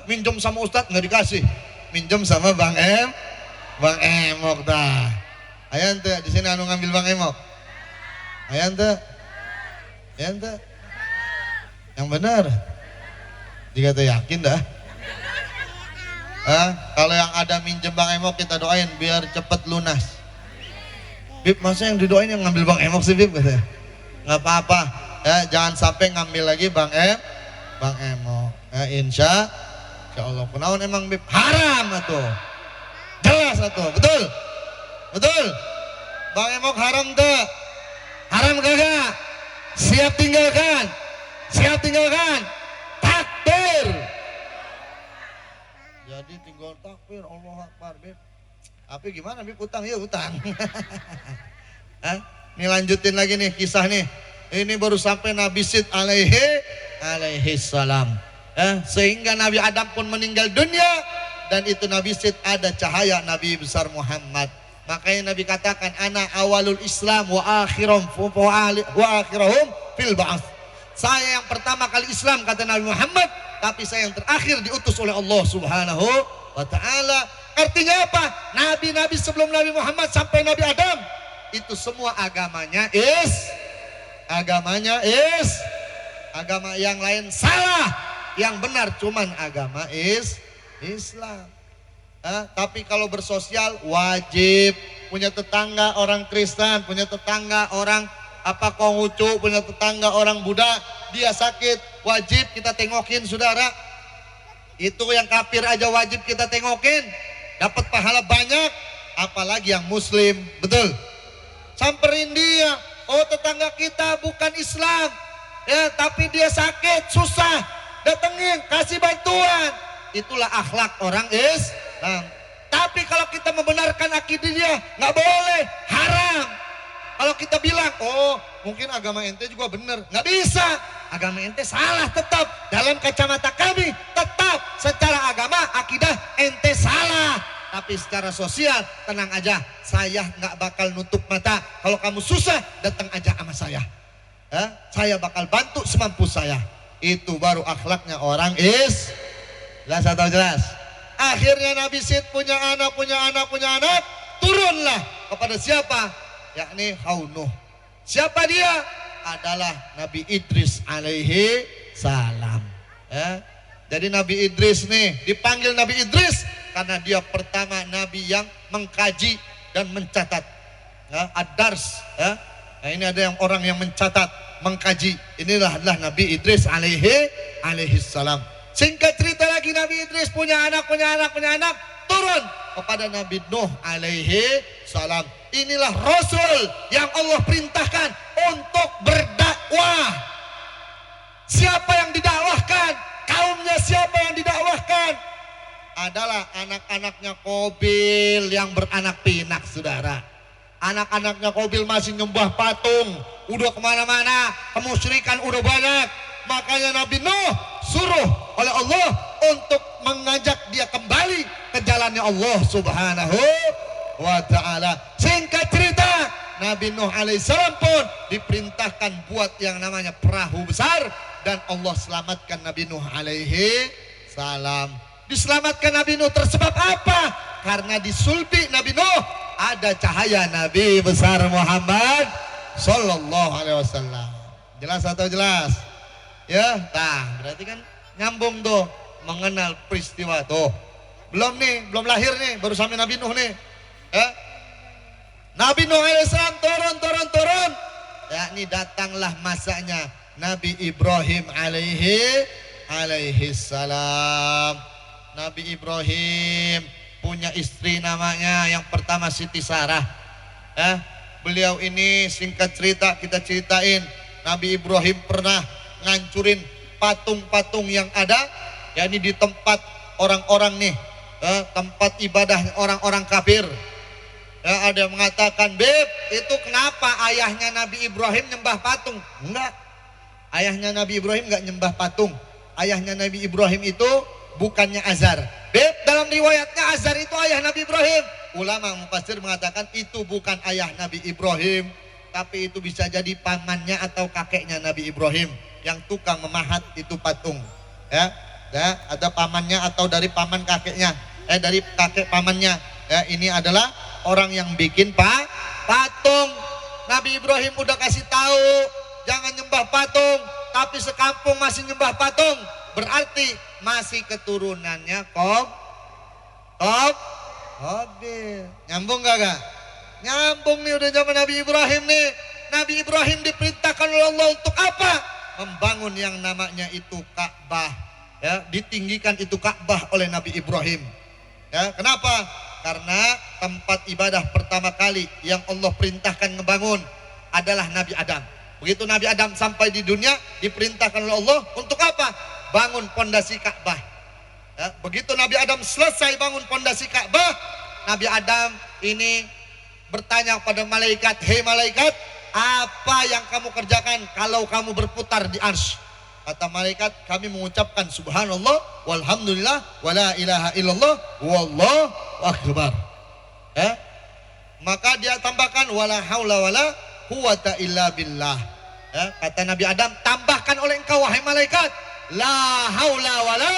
Minjem sama Ustadz nggak dikasih. Minjem sama Bang Emok dah. Ayan tuh di sini anu ngambil Bang Emok. Ayan tuh, yang benar. Jika tuh yakin dah. Kalau yang ada minjem Bang Emok kita doain biar cepet lunas. Bib, masa yang didoain yang ngambil Bang Emok sih Bib katanya. Nggak apa-apa. Jangan sampai ngambil lagi Bang Emok. Insya Allah. Kunaon emang Bib haram atuh. Jelas atuh, betul? Betul? Bang Emok haram tuh. Haram kagak? Siap tinggalkan. Siap tinggalkan. Takbir. Jadi tinggal takbir, Allah Akbar Bib. Tapi gimana Bib, utang ya utang. Nih lanjutin lagi nih kisah nih. Ini baru sampai Nabi Sid alaihi salam. Sehingga Nabi Adam pun meninggal dunia, dan itu Nabi Sid ada cahaya Nabi besar Muhammad. Makanya Nabi katakan ana awalul Islam wa akhirahum fil ba'ats. Saya yang pertama kali Islam kata Nabi Muhammad, tapi saya yang terakhir diutus oleh Allah Subhanahu wa taala. Artinya apa? Nabi-nabi sebelum Nabi Muhammad sampai Nabi Adam itu semua agamanya agama yang lain salah, yang benar cuman agama Islam. Tapi kalau bersosial wajib punya tetangga orang Kristen, punya tetangga orang Konghucu, punya tetangga orang Buddha, dia sakit wajib kita tengokin saudara. Itu yang kafir aja wajib kita tengokin, dapat pahala banyak, apalagi yang muslim. Betul? Samperin dia, oh tetangga kita bukan Islam ya, tapi dia sakit susah, datengin kasih bantuan. Itulah akhlak orang Islam. Tapi kalau kita membenarkan akidah dia, nggak boleh, haram. Kalau kita bilang, oh mungkin agama ente juga benar, nggak bisa. Agama ente salah tetap. Dalam kacamata kami tetap secara agama akidah ente salah. Tapi secara sosial tenang aja, saya nggak bakal nutup mata. Kalau kamu susah datang aja sama saya. Saya bakal bantu semampu saya. Itu baru akhlaknya orang jelas atau jelas? Akhirnya Nabi Sid punya anak, turunlah kepada siapa? Yakni Nuh. Siapa dia? Adalah Nabi Idris alaihi salam. Jadi Nabi Idris nih dipanggil Nabi Idris karena dia pertama Nabi yang mengkaji dan mencatat. Ad-dars. Nah ini ada yang orang yang mencatat, mengkaji. Inilah adalah Nabi Idris alaihi salam. Singkat cerita lagi, Nabi Idris punya anak, turun kepada Nabi Nuh alaihi salam. Inilah Rasul yang Allah perintahkan untuk berdakwah. Siapa yang didakwahkan? Kaumnya siapa yang didakwahkan? Adalah anak-anaknya Qabil yang beranak pinak, saudara. Anak-anaknya Qabil masih nyembah patung, udah kemana-mana, kemusyrikan udah banyak. Makanya Nabi Nuh suruh oleh Allah untuk mengajak dia kembali ke jalannya Allah Subhanahu wa ta'ala. Singkat cerita, Nabi Nuh alaihissalam pun diperintahkan buat yang namanya perahu besar dan Allah selamatkan Nabi Nuh alaihi salam. Diselamatkan Nabi Nuh tersebab apa? Karena di sulbi Nabi Nuh ada cahaya Nabi besar Muhammad sallallahu alaihi wasallam. Jelas atau jelas? Ya, nah berarti kan nyambung tuh, mengenal peristiwa tuh. Belum nih, belum lahir nih, baru sampai Nabi Nuh nih. Ya. Nabi Nuh alaihissalam turun. Yakni datanglah masanya Nabi Ibrahim alaihi salam. Nabi Ibrahim punya istri namanya yang pertama Siti Sarah. Ya. Beliau ini singkat cerita kita ceritain, Nabi Ibrahim pernah ngancurin patung-patung yang ada, yakni di tempat orang-orang nih, tempat ibadah orang-orang kafir. Ya, ada yang mengatakan, Beb, itu kenapa ayahnya Nabi Ibrahim nyembah patung? Enggak, ayahnya Nabi Ibrahim enggak nyembah patung. Ayahnya Nabi Ibrahim itu bukannya Azar. Beb, dalam riwayatnya Azar itu ayah Nabi Ibrahim. Ulama mufassir mengatakan itu bukan ayah Nabi Ibrahim, tapi itu bisa jadi pamannya atau kakeknya Nabi Ibrahim yang tukang memahat itu patung. Ya, ada pamannya atau dari paman kakeknya, dari kakek pamannya. Ya, ini adalah orang yang bikin patung. Nabi Ibrahim udah kasih tahu jangan nyembah patung, tapi sekampung masih nyembah patung, berarti masih keturunannya Qabil. Nyambung gak? Nyambung nih, udah zaman Nabi Ibrahim nih. Nabi Ibrahim diperintahkan oleh Allah untuk apa? Membangun yang namanya itu Ka'bah. Ya, ditinggikan itu Ka'bah oleh Nabi Ibrahim. Ya, kenapa? Karena tempat ibadah pertama kali yang Allah perintahkan ngebangun adalah Nabi Adam. Begitu Nabi Adam sampai di dunia, diperintahkan oleh Allah untuk apa? Bangun pondasi Ka'bah. Ya, begitu Nabi Adam selesai bangun pondasi Ka'bah, Nabi Adam ini bertanya kepada malaikat, "Hei malaikat, apa yang kamu kerjakan kalau kamu berputar di arsy?" Kata malaikat, kami mengucapkan subhanallah walhamdulillah wala ilaha illallah wallahu akbar. Ya? Maka dia tambahkan wala haula wala quwata illa billah. Ya? Kata Nabi Adam, tambahkan oleh engkau wahai malaikat, la haula wala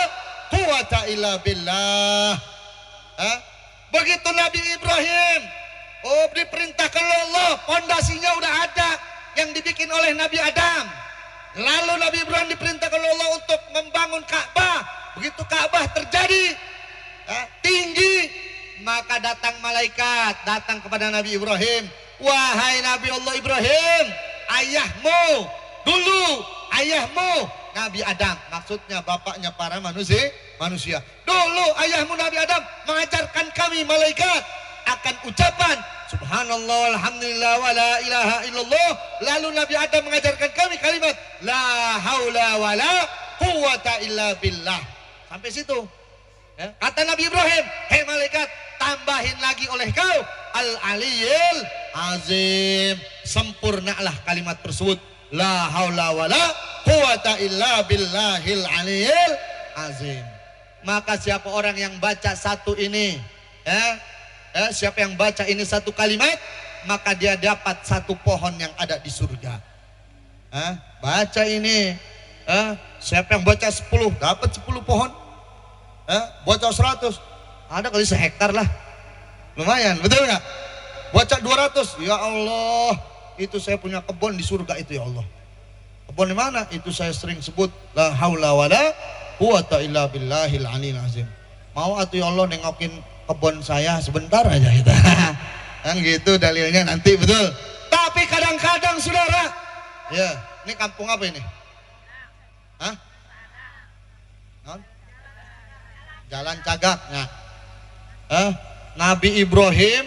quwata illa billah. Ya? Begitu Nabi Ibrahim, diperintahkan oleh Allah, pondasinya udah ada yang dibikin oleh Nabi Adam. Lalu Nabi Ibrahim diperintahkan oleh Allah untuk membangun Ka'bah. Begitu Ka'bah terjadi tinggi, maka datang malaikat, datang kepada Nabi Ibrahim. Wahai Nabi Allah Ibrahim, ayahmu dulu, ayahmu Nabi Adam, maksudnya bapaknya para manusia. Dulu ayahmu Nabi Adam mengajarkan kami malaikat akan ucapan subhanallah alhamdulillah wala ilaha illallah. Lalu Nabi Adam mengajarkan kami kalimat la haula wala quwata illa billah. Sampai situ. Ya. Kata Nabi Ibrahim, hei malaikat, tambahin lagi oleh kau al-aliyil azim. Sempurnalah kalimat tersebut, la haula wala quwata illa billahil aliyil azim. Maka siapa orang yang baca satu ini, siapa yang baca ini satu kalimat, maka dia dapat satu pohon yang ada di surga. Baca ini, siapa yang baca 10 dapat 10 pohon. Baca 100 ada kali sehektar lah, lumayan, betul nggak? Baca 200, ya Allah, itu saya punya kebun di surga itu ya Allah. Kebun di mana? Itu saya sering sebut la haula wala quwata illa billahil aliyil azim. Mau atuh ya Allah nengokin kebun saya sebentar aja kita. Kan gitu dalilnya nanti, betul. Tapi kadang-kadang saudara, ya, ini kampung apa ini? Jalan Cagak. Nah, Nabi Ibrahim,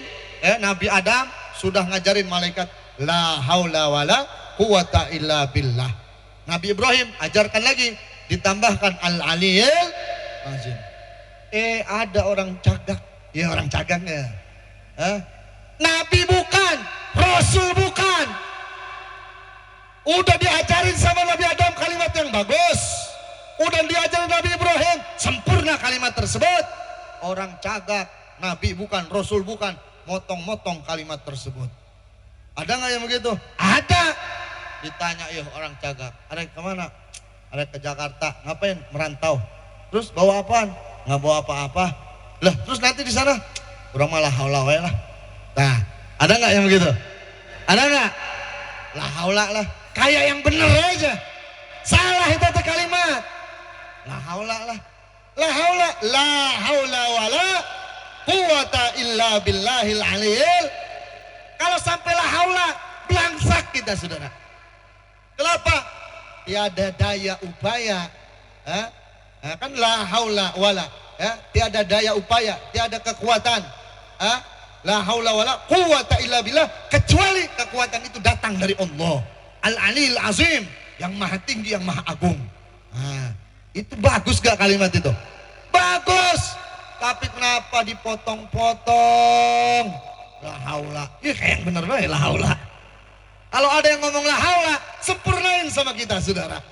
Nabi Adam sudah ngajarin malaikat la haula wala quwata illa billah. Nabi Ibrahim ajarkan lagi, ditambahkan al-aliyil azim. Ada orang Cagak. Ya orang Cagaknya. Nabi bukan, Rasul bukan. Udah diajarin sama Nabi Adam kalimat yang bagus. Udah diajarin Nabi Ibrahim, sempurna kalimat tersebut. Orang Cagak, Nabi bukan, Rasul bukan, motong-motong kalimat tersebut. Ada nggak yang begitu? Ada. Ditanya, ya orang Cagak, ada kemana? ada ke Jakarta, ngapain? Merantau. Terus bawa apaan? Nggak bawa apa-apa. Lah, terus nanti di sana kurang malah haula wae lah. Nah, ada nggak yang begitu? Ada nggak? La haula lah. Kayak yang bener aja. Salah itu kalimat. La haula lah. La haula wala quwata illa billahil aliyil. Kalau sampai la haula, belangsak kita saudara. Kenapa? Tiada daya upaya. Kan la haula wala. Tiada daya upaya, tiada kekuatan. La haula wala quwata illa billah, kecuali kekuatan itu datang dari Allah. Al-Aliyil Azim, yang maha tinggi, yang maha agung. Itu bagus gak kalimat itu? Bagus. Tapi kenapa dipotong-potong? La haula. Ya kayak yang bener banget la haula. Kalau ada yang ngomong la haula, sempurnain sama kita saudara.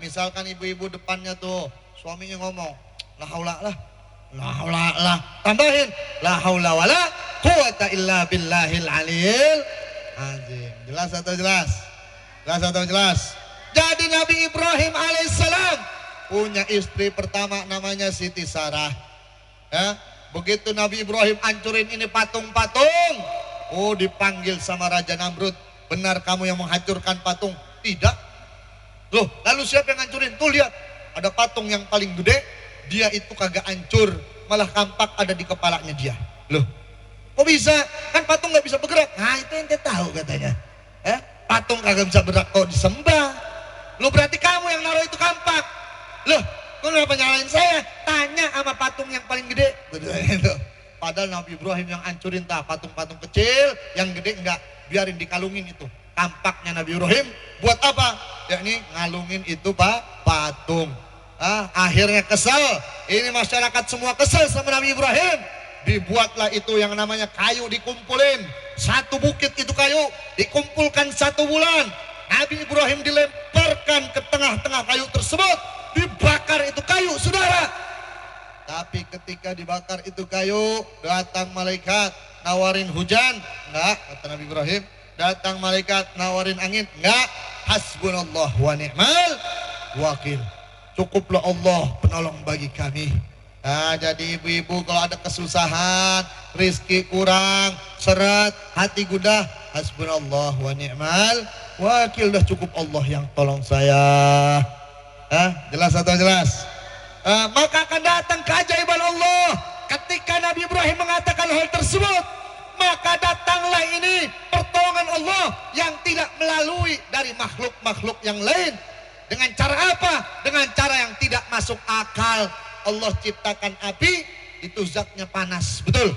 Misalkan ibu-ibu depannya tuh suaminya ngomong la haula lah. La haula lah. Tambahin la haula wala quwata illa billahil aliyil azim. Jelas atau jelas? Jelas atau jelas? Jadi Nabi Ibrahim alaihissalam punya istri pertama namanya Siti Sarah. Begitu Nabi Ibrahim hancurin ini patung-patung, dipanggil sama Raja Namrud. Benar kamu yang menghancurkan patung? Tidak. Loh, lalu siapa yang hancurin? Tuh lihat, ada patung yang paling gede, dia itu kagak hancur, malah kampak ada di kepalanya dia. Loh, kok bisa? Kan patung nggak bisa bergerak. Nah itu ente tahu katanya. Patung kagak bisa bergerak kok disembah. Loh berarti kamu yang naruh itu kampak. Loh, kenapa nyalain saya? Tanya sama patung yang paling gede. Padahal Nabi Ibrahim yang hancurin patung-patung kecil, yang gede enggak, biarin dikalungin itu. Kampaknya Nabi Ibrahim buat apa? Yakni ngalungin itu patung. Akhirnya kesel. Ini masyarakat semua kesel sama Nabi Ibrahim. Dibuatlah itu yang namanya kayu, dikumpulin. Satu bukit itu kayu dikumpulkan 1 bulan. Nabi Ibrahim dilemparkan ke tengah-tengah kayu tersebut. Dibakar itu kayu saudara. Tapi ketika dibakar itu kayu, datang malaikat nawarin hujan. Enggak, kata Nabi Ibrahim. Datang malaikat nawarin angin. Enggak. Hasbunallah wa ni'mal wakil. Cukuplah Allah penolong bagi kami. Jadi ibu-ibu kalau ada kesusahan, rizki kurang, seret, hati gundah, hasbunallah wa ni'mal wakil. Dah cukup Allah yang tolong saya. Jelas atau jelas? Maka akan datang keajaiban Allah. Ketika Nabi Ibrahim mengatakan hal tersebut, maka datanglah ini pertolongan Allah yang tidak melalui dari makhluk-makhluk yang lain. Dengan cara apa? Dengan cara yang tidak masuk akal. Allah ciptakan api, itu zatnya panas, betul?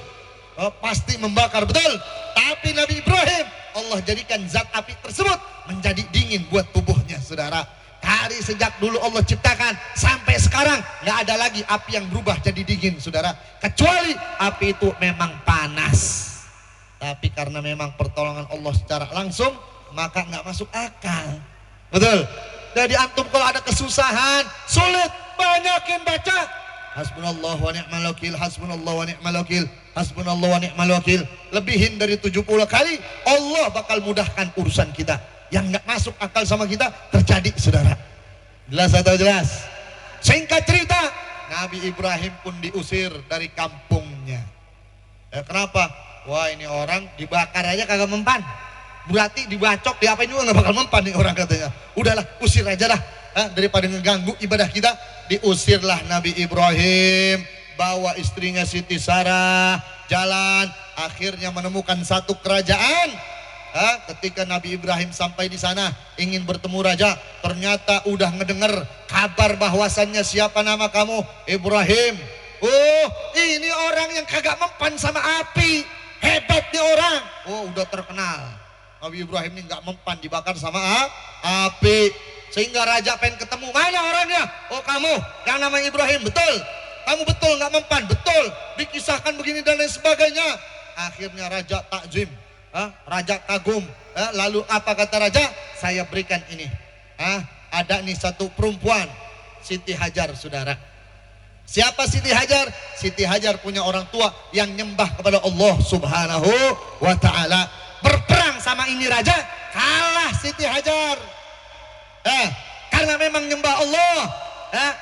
Pasti membakar, betul? Tapi Nabi Ibrahim, Allah jadikan zat api tersebut menjadi dingin buat tubuhnya, saudara. Dari sejak dulu Allah ciptakan sampai sekarang nggak ada lagi api yang berubah jadi dingin, saudara. Kecuali api itu memang panas. Tapi karena memang pertolongan Allah secara langsung, maka nggak masuk akal, betul? Jadi antum kalau ada kesusahan, sulit, banyakin baca hasbunallah wa ni'mal wakil, hasbunallah wa ni'mal wakil, hasbunallah wa ni'mal wakil. Lebihin dari 70 kali, Allah bakal mudahkan urusan kita. Yang nggak masuk akal sama kita terjadi, saudara. Jelas atau jelas? Singkat cerita, Nabi Ibrahim pun diusir dari kampungnya. Kenapa? Wah, ini orang dibakar aja kagak mempan. Berarti dibacok, diapain juga nggak bakal mempan nih orang katanya. Udahlah, usir aja dah. Daripada ngeganggu ibadah kita. Diusirlah Nabi Ibrahim, bawa istrinya Siti Sarah, jalan, akhirnya menemukan satu kerajaan. Ketika Nabi Ibrahim sampai di sana ingin bertemu raja, ternyata udah ngedenger kabar bahwasannya siapa nama kamu? Ibrahim. Oh, ini orang yang kagak mempan sama api. Hebat nih orang. Oh, udah terkenal. Nabi Ibrahim ini nggak mempan dibakar sama api. Sehingga raja pengen ketemu, mana orangnya? Oh, kamu yang namanya Ibrahim, betul? Kamu betul nggak mempan? Betul. Dikisahkan begini dan lain sebagainya. Akhirnya raja takzim. Raja kagum. Lalu apa kata raja? Saya berikan ini. Ada nih satu perempuan, Siti Hajar, saudara. Siapa Siti Hajar? Siti Hajar punya orang tua yang nyembah kepada Allah Subhanahu wa ta'ala. Berperang sama ini raja, kalah Siti Hajar. Karena karena memang nyembah Allah.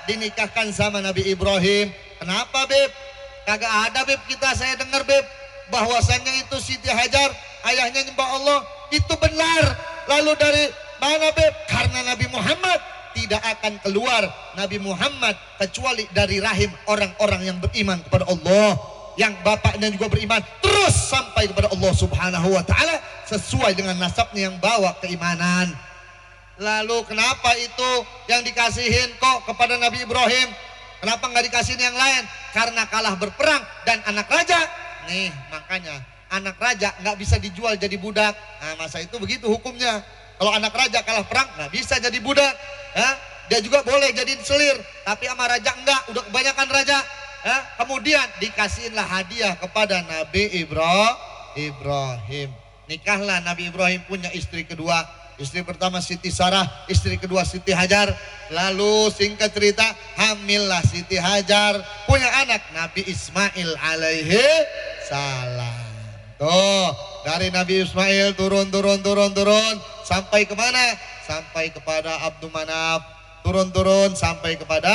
Dinikahkan sama Nabi Ibrahim. Kenapa Beb? Kagak ada Beb, saya dengar Beb bahwasannya itu Siti Hajar ayahnya nyembah Allah. Itu benar. Lalu dari mana Beb? Karena Nabi Muhammad tidak akan keluar Nabi Muhammad kecuali dari rahim orang-orang yang beriman kepada Allah, yang bapaknya juga beriman, terus sampai kepada Allah Subhanahu wa taala sesuai dengan nasabnya yang bawa keimanan. Lalu kenapa itu yang dikasihin kok kepada Nabi Ibrahim? Kenapa nggak dikasihin yang lain? Karena kalah berperang dan anak raja. Nih makanya anak raja nggak bisa dijual jadi budak. Nah masa itu begitu hukumnya. Kalau anak raja kalah perang nggak bisa jadi budak. Dia juga boleh jadi selir, tapi sama raja enggak, udah kebanyakan raja. Kemudian dikasihinlah hadiah kepada Nabi Ibrahim. Nikahlah Nabi Ibrahim, punya istri kedua. Istri pertama Siti Sarah, istri kedua Siti Hajar. Lalu singkat cerita, hamillah Siti Hajar, punya anak Nabi Ismail alaihi salam. Tuh, dari Nabi Ismail turun sampai kemana? Sampai kepada Abdul Manaf, turun sampai kepada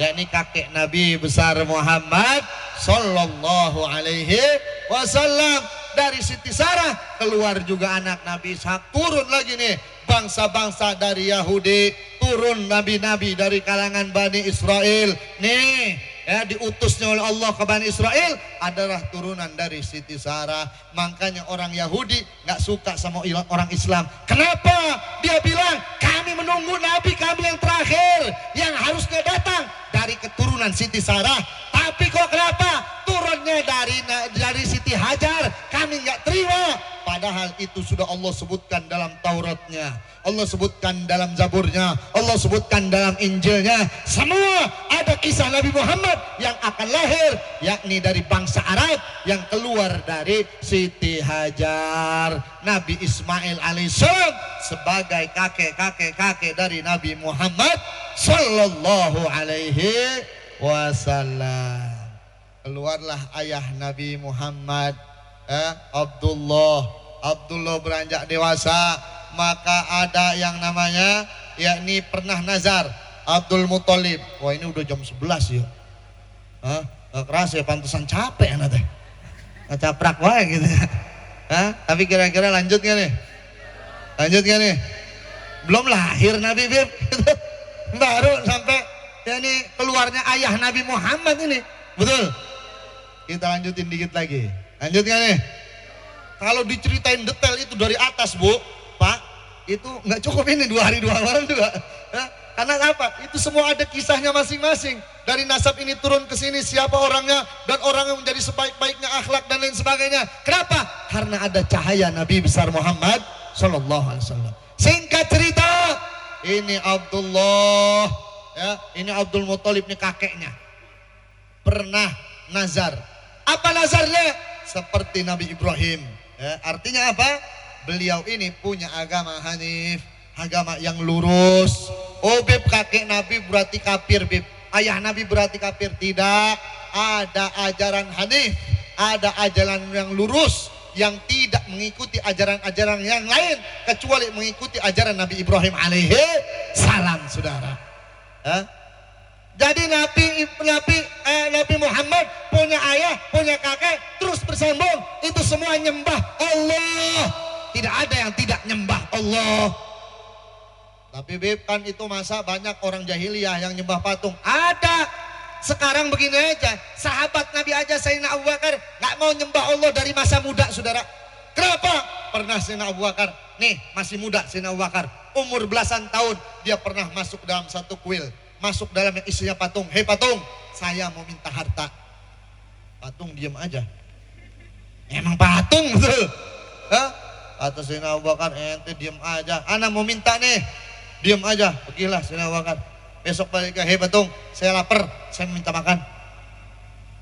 yakni kakek Nabi besar Muhammad sallallahu alaihi wasallam. Dari Siti Sarah keluar juga anak Nabi Ishak, turun lagi nih bangsa-bangsa dari Yahudi, turun nabi-nabi dari kalangan Bani Israel. Nih diutusnya oleh Allah ke Bani Israel adalah turunan dari Siti Sarah. Makanya orang Yahudi nggak suka sama orang Islam. Kenapa? Dia bilang kami menunggu nabi kami yang terakhir yang harusnya datang dari keturunan Siti Sarah. Tapi kok kenapa turunnya dari Siti Hajar? Kami nggak terima. Padahal itu sudah Allah sebutkan dalam Tauratnya, Allah sebutkan dalam Zaburnya, Allah sebutkan dalam Injilnya. Semua ada kisah Nabi Muhammad yang akan lahir, yakni dari bangsa Arab yang keluar dari Siti Hajar. Nabi Ismail alaihissalam sebagai kakek dari Nabi Muhammad sallallahu alaihi wasallam. Keluarlah ayah Nabi Muhammad, Abdullah beranjak dewasa, maka ada yang namanya yakni pernah nazar Abdul Muthalib. Wah ini udah jam 11 ya. Keras ya, pantesan capek anak teh. Caprak wae gitu. Tapi kira-kira lanjut gak nih? Belum lahir Nabi Bib. Baru sampai yakni keluarnya ayah Nabi Muhammad ini. Betul? Kita lanjutin dikit lagi. Lanjut gak nih? Kalau diceritain detail itu dari atas Bu, Pak, itu nggak cukup ini 2 hari 2 malam juga. Karena apa? Itu semua ada kisahnya masing-masing. Dari nasab ini turun ke sini siapa orangnya, dan orang yang menjadi sebaik-baiknya akhlak dan lain sebagainya. Kenapa? Karena ada cahaya Nabi besar Muhammad sallallahu alaihi wasallam. Singkat cerita, ini Abdullah, ini Abdul Muthalib nih kakeknya. Pernah nazar. Apa nazarnya? Seperti Nabi Ibrahim. Artinya apa? Beliau ini punya agama Hanif, agama yang lurus. Oh Bib, kakek Nabi berarti kafir Bib, ayah Nabi berarti kafir. Tidak, ada ajaran Hanif, ada ajaran yang lurus, yang tidak mengikuti ajaran-ajaran yang lain kecuali mengikuti ajaran Nabi Ibrahim alaihi salam, saudara. Jadi Nabi Muhammad punya ayah, punya kakek, terus bersambung. Itu semua nyembah Allah. Tidak ada yang tidak nyembah Allah. Tapi Bib, kan itu masa banyak orang jahiliyah yang nyembah patung. Ada. Sekarang begini aja, sahabat Nabi aja Sayyidina Abu Bakar gak mau nyembah Allah dari masa muda, saudara. Kenapa? Pernah Sayyidina Abu Bakar, nih masih muda Sayyidina Abu Bakar, umur belasan tahun, dia pernah masuk dalam satu kuil, masuk dalam yang isinya patung. Hei patung, saya mau minta harta. Patung diam aja. Emang patung betul. Kata Sayyidina Abu Bakar, ente diam aja. Ana mau minta nih, diam aja. Pergilah Sayyidina Abu Bakar. Besok balik ke, hei patung, saya lapar, saya minta makan.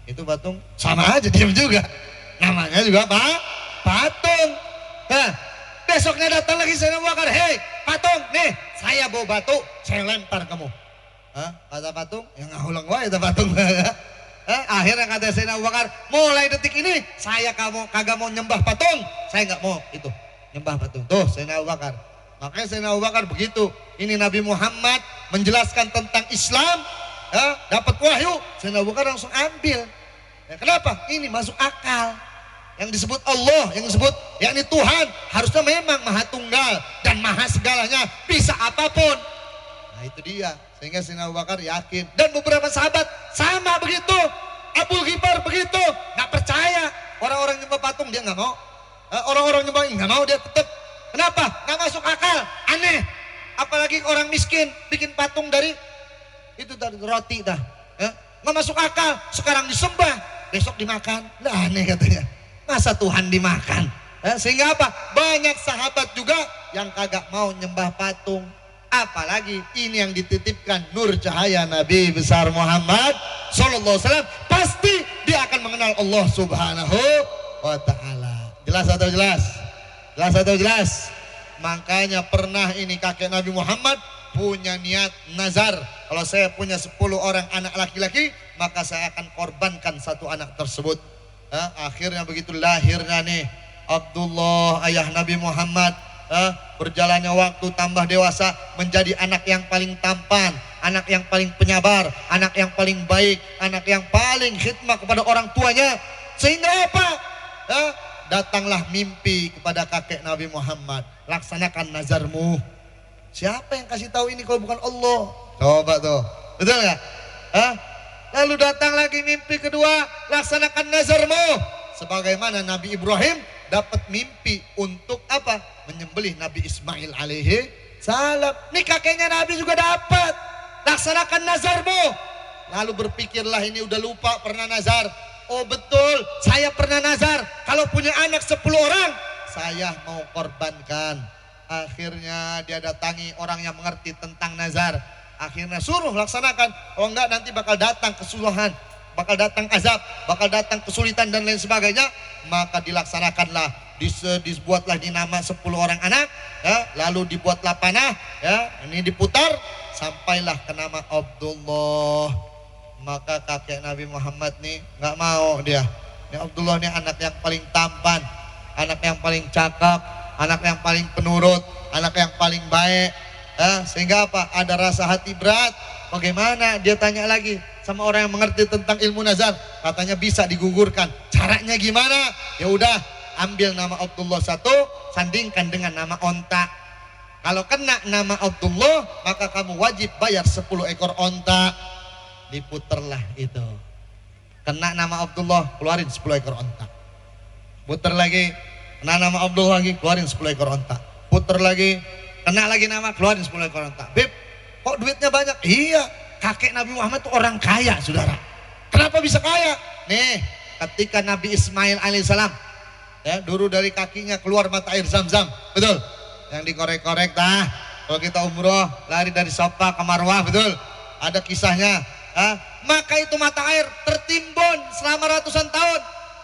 Itu patung sama aja diam juga. Namanya juga patung. Besoknya datang lagi Sayyidina Abu Bakar, hei patung, nih saya bawa batu, saya lempar kamu. Kata patung, yang ngulang wae itu patung. Akhirnya kata Sayyidina Abu Bakar, mulai detik ini saya kagak mau nyembah patung, saya nggak mau itu nyembah patung. Tuh Sayyidina Abu Bakar. Makanya Sayyidina Abu Bakar begitu. Ini Nabi Muhammad menjelaskan tentang Islam, ya, dapat wahyu, Sayyidina Abu Bakar langsung ambil. Ya, kenapa? Ini masuk akal. Yang disebut Allah, yang disebut yakni Tuhan, harusnya memang maha tunggal dan maha segalanya, bisa apapun. Nah itu dia, sehingga Sayyidina Abu Bakar yakin. Dan beberapa sahabat sama begitu. Abu Ghifar begitu, nggak percaya. Orang-orang nyembah patung dia nggak mau. Orang-orang nyembah nggak mau, dia tetap. Kenapa? Nggak masuk akal, aneh. Apalagi orang miskin bikin patung dari itu tadi roti dah. Nggak masuk akal. Sekarang disembah, besok dimakan. Lah aneh katanya. Masa Tuhan dimakan? Sehingga apa? Banyak sahabat juga yang kagak mau nyembah patung. Apalagi ini yang dititipkan nur cahaya Nabi besar Muhammad sallallahu alaihi wasallam, pasti dia akan mengenal Allah Subhanahu wa taala. Jelas atau jelas? Jelas atau jelas? Makanya pernah ini kakek Nabi Muhammad punya niat nazar, kalau saya punya 10 orang anak laki-laki, maka saya akan korbankan satu anak tersebut. Akhirnya begitu lahirnya nih Abdullah, ayah Nabi Muhammad. Berjalannya waktu tambah dewasa, menjadi anak yang paling tampan, anak yang paling penyabar, anak yang paling baik, anak yang paling khidmat kepada orang tuanya. Sehingga apa? Datanglah mimpi kepada kakek Nabi Muhammad, laksanakan nazarmu. Siapa yang kasih tahu ini kalau bukan Allah? Coba tuh, betul nggak? Lalu datang lagi mimpi kedua, laksanakan nazarmu. Sebagaimana Nabi Ibrahim dapat mimpi untuk apa? Menyembelih Nabi Ismail alaihi salam. Nih kakeknya Nabi juga dapat, laksanakan nazarmu. Lalu berpikirlah, ini udah lupa pernah nazar. Oh betul, saya pernah nazar kalau punya anak 10 orang saya mau korbankan. Akhirnya dia datangi orang yang mengerti tentang nazar. Akhirnya suruh laksanakan, kalau enggak nanti bakal datang kesusahan, bakal datang azab, bakal datang kesulitan dan lain sebagainya. Maka dilaksanakanlah, dibuatlah di nama 10 orang anak, ya, lalu dibuatlah panah, ya, ini diputar sampailah ke nama Abdullah. Maka kakek Nabi Muhammad nih nggak mau dia. Ini Abdullah nih anak yang paling tampan, anak yang paling cakap, anak yang paling penurut, anak yang paling baik. Sehingga apa? Ada rasa hati berat. Bagaimana? Dia tanya lagi sama orang yang mengerti tentang ilmu nazar. Katanya bisa digugurkan. Caranya gimana? Ya udah, ambil nama Abdullah satu, sandingkan dengan nama onta. Kalau kena nama Abdullah, maka kamu wajib bayar 10 ekor onta. Diputerlah itu. Kena nama Abdullah, keluarin 10 ekor onta. Puter lagi, kena nama Abdullah lagi, keluarin 10 ekor onta. Puter lagi, kena lagi nama, keluarin 10 ekor onta. Beb, kok duitnya banyak? Iya, kakek Nabi Muhammad itu orang kaya, saudara. Kenapa bisa kaya? Nih, ketika Nabi Ismail alaihissalam, ya, dulu dari kakinya keluar mata air Zam-Zam, betul? Yang dikorek-korek, dah. Kalau kita umroh, lari dari Safa ke Marwah, betul? Ada kisahnya. Maka itu mata air tertimbun selama ratusan tahun.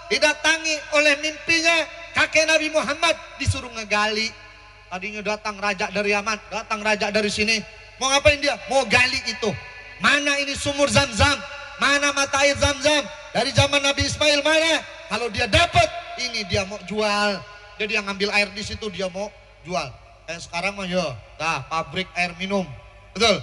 Didatangi oleh mimpinya kakek Nabi Muhammad, disuruh ngegali. Tadinya datang raja dari Yaman, datang raja dari sini. Mau ngapain dia? Mau gali itu. Mana ini sumur Zam-Zam? Mana mata air Zam-Zam? Dari zaman Nabi Ismail mana? Kalau dia dapat, ini dia mau jual. Jadi yang ngambil air di situ dia mau jual. Kayak sekarang mah ya, nah, pabrik air minum, betul?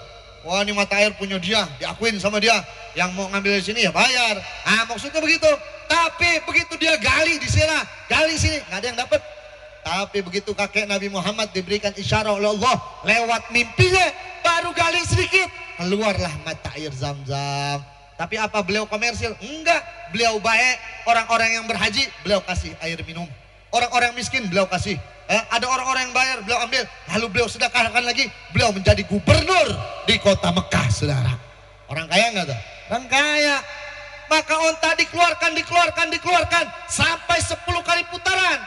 Wah ini mata air punya dia, diakuin sama dia. Yang mau ngambil dari sini ya bayar. Maksudnya begitu. Tapi begitu dia gali di sana, gali sini, nggak ada yang dapat. Tapi begitu kakek Nabi Muhammad diberikan isyarat oleh Allah lewat mimpinya, baru gali sedikit, keluarlah mata air Zam-Zam. Tapi apa beliau komersil? Enggak, beliau baik. Orang-orang yang berhaji beliau kasih air minum, orang-orang miskin beliau kasih. Ada orang-orang yang bayar beliau ambil, lalu beliau sedekahkan lagi. Beliau menjadi gubernur di kota Mekah, saudara. Orang kaya enggak tuh? Orang kaya. Maka onta dikeluarkan sampai 10 kali putaran.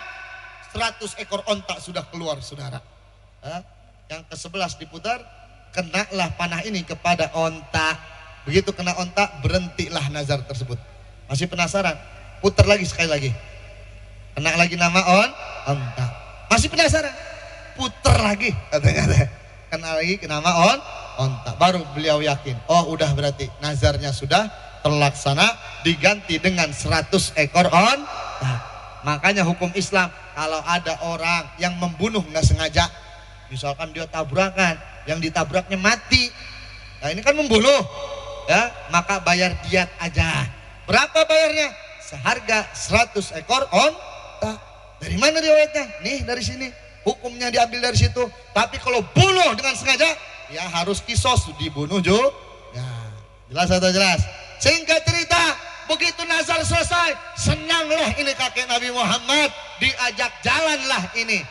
100 ekor onta sudah keluar, saudara. Yang ke-11 diputar, kenalah panah ini kepada onta. Begitu kena onta, berhentilah nazar tersebut. Masih penasaran? Putar lagi sekali lagi. Kena lagi nama onta. Masih penasaran? Putar lagi katanya. Kena lagi ke nama onta. Baru beliau yakin, oh udah berarti nazarnya sudah terlaksana, diganti dengan 100 ekor onta. Makanya hukum Islam, kalau ada orang yang membunuh nggak sengaja, misalkan dia tabrakan, yang ditabraknya mati, Nah ini kan membunuh, ya maka bayar diat aja. Berapa bayarnya? Seharga 100 ekor onta. Dari mana riwayatnya? Nih dari sini. Hukumnya diambil dari situ. Tapi kalau bunuh dengan sengaja, ya harus kisos, dibunuh juga. Ya, jelas atau jelas? Singkat cerita, begitu nazar selesai, senanglah ini kakek Nabi Muhammad, diajak jalanlah ini.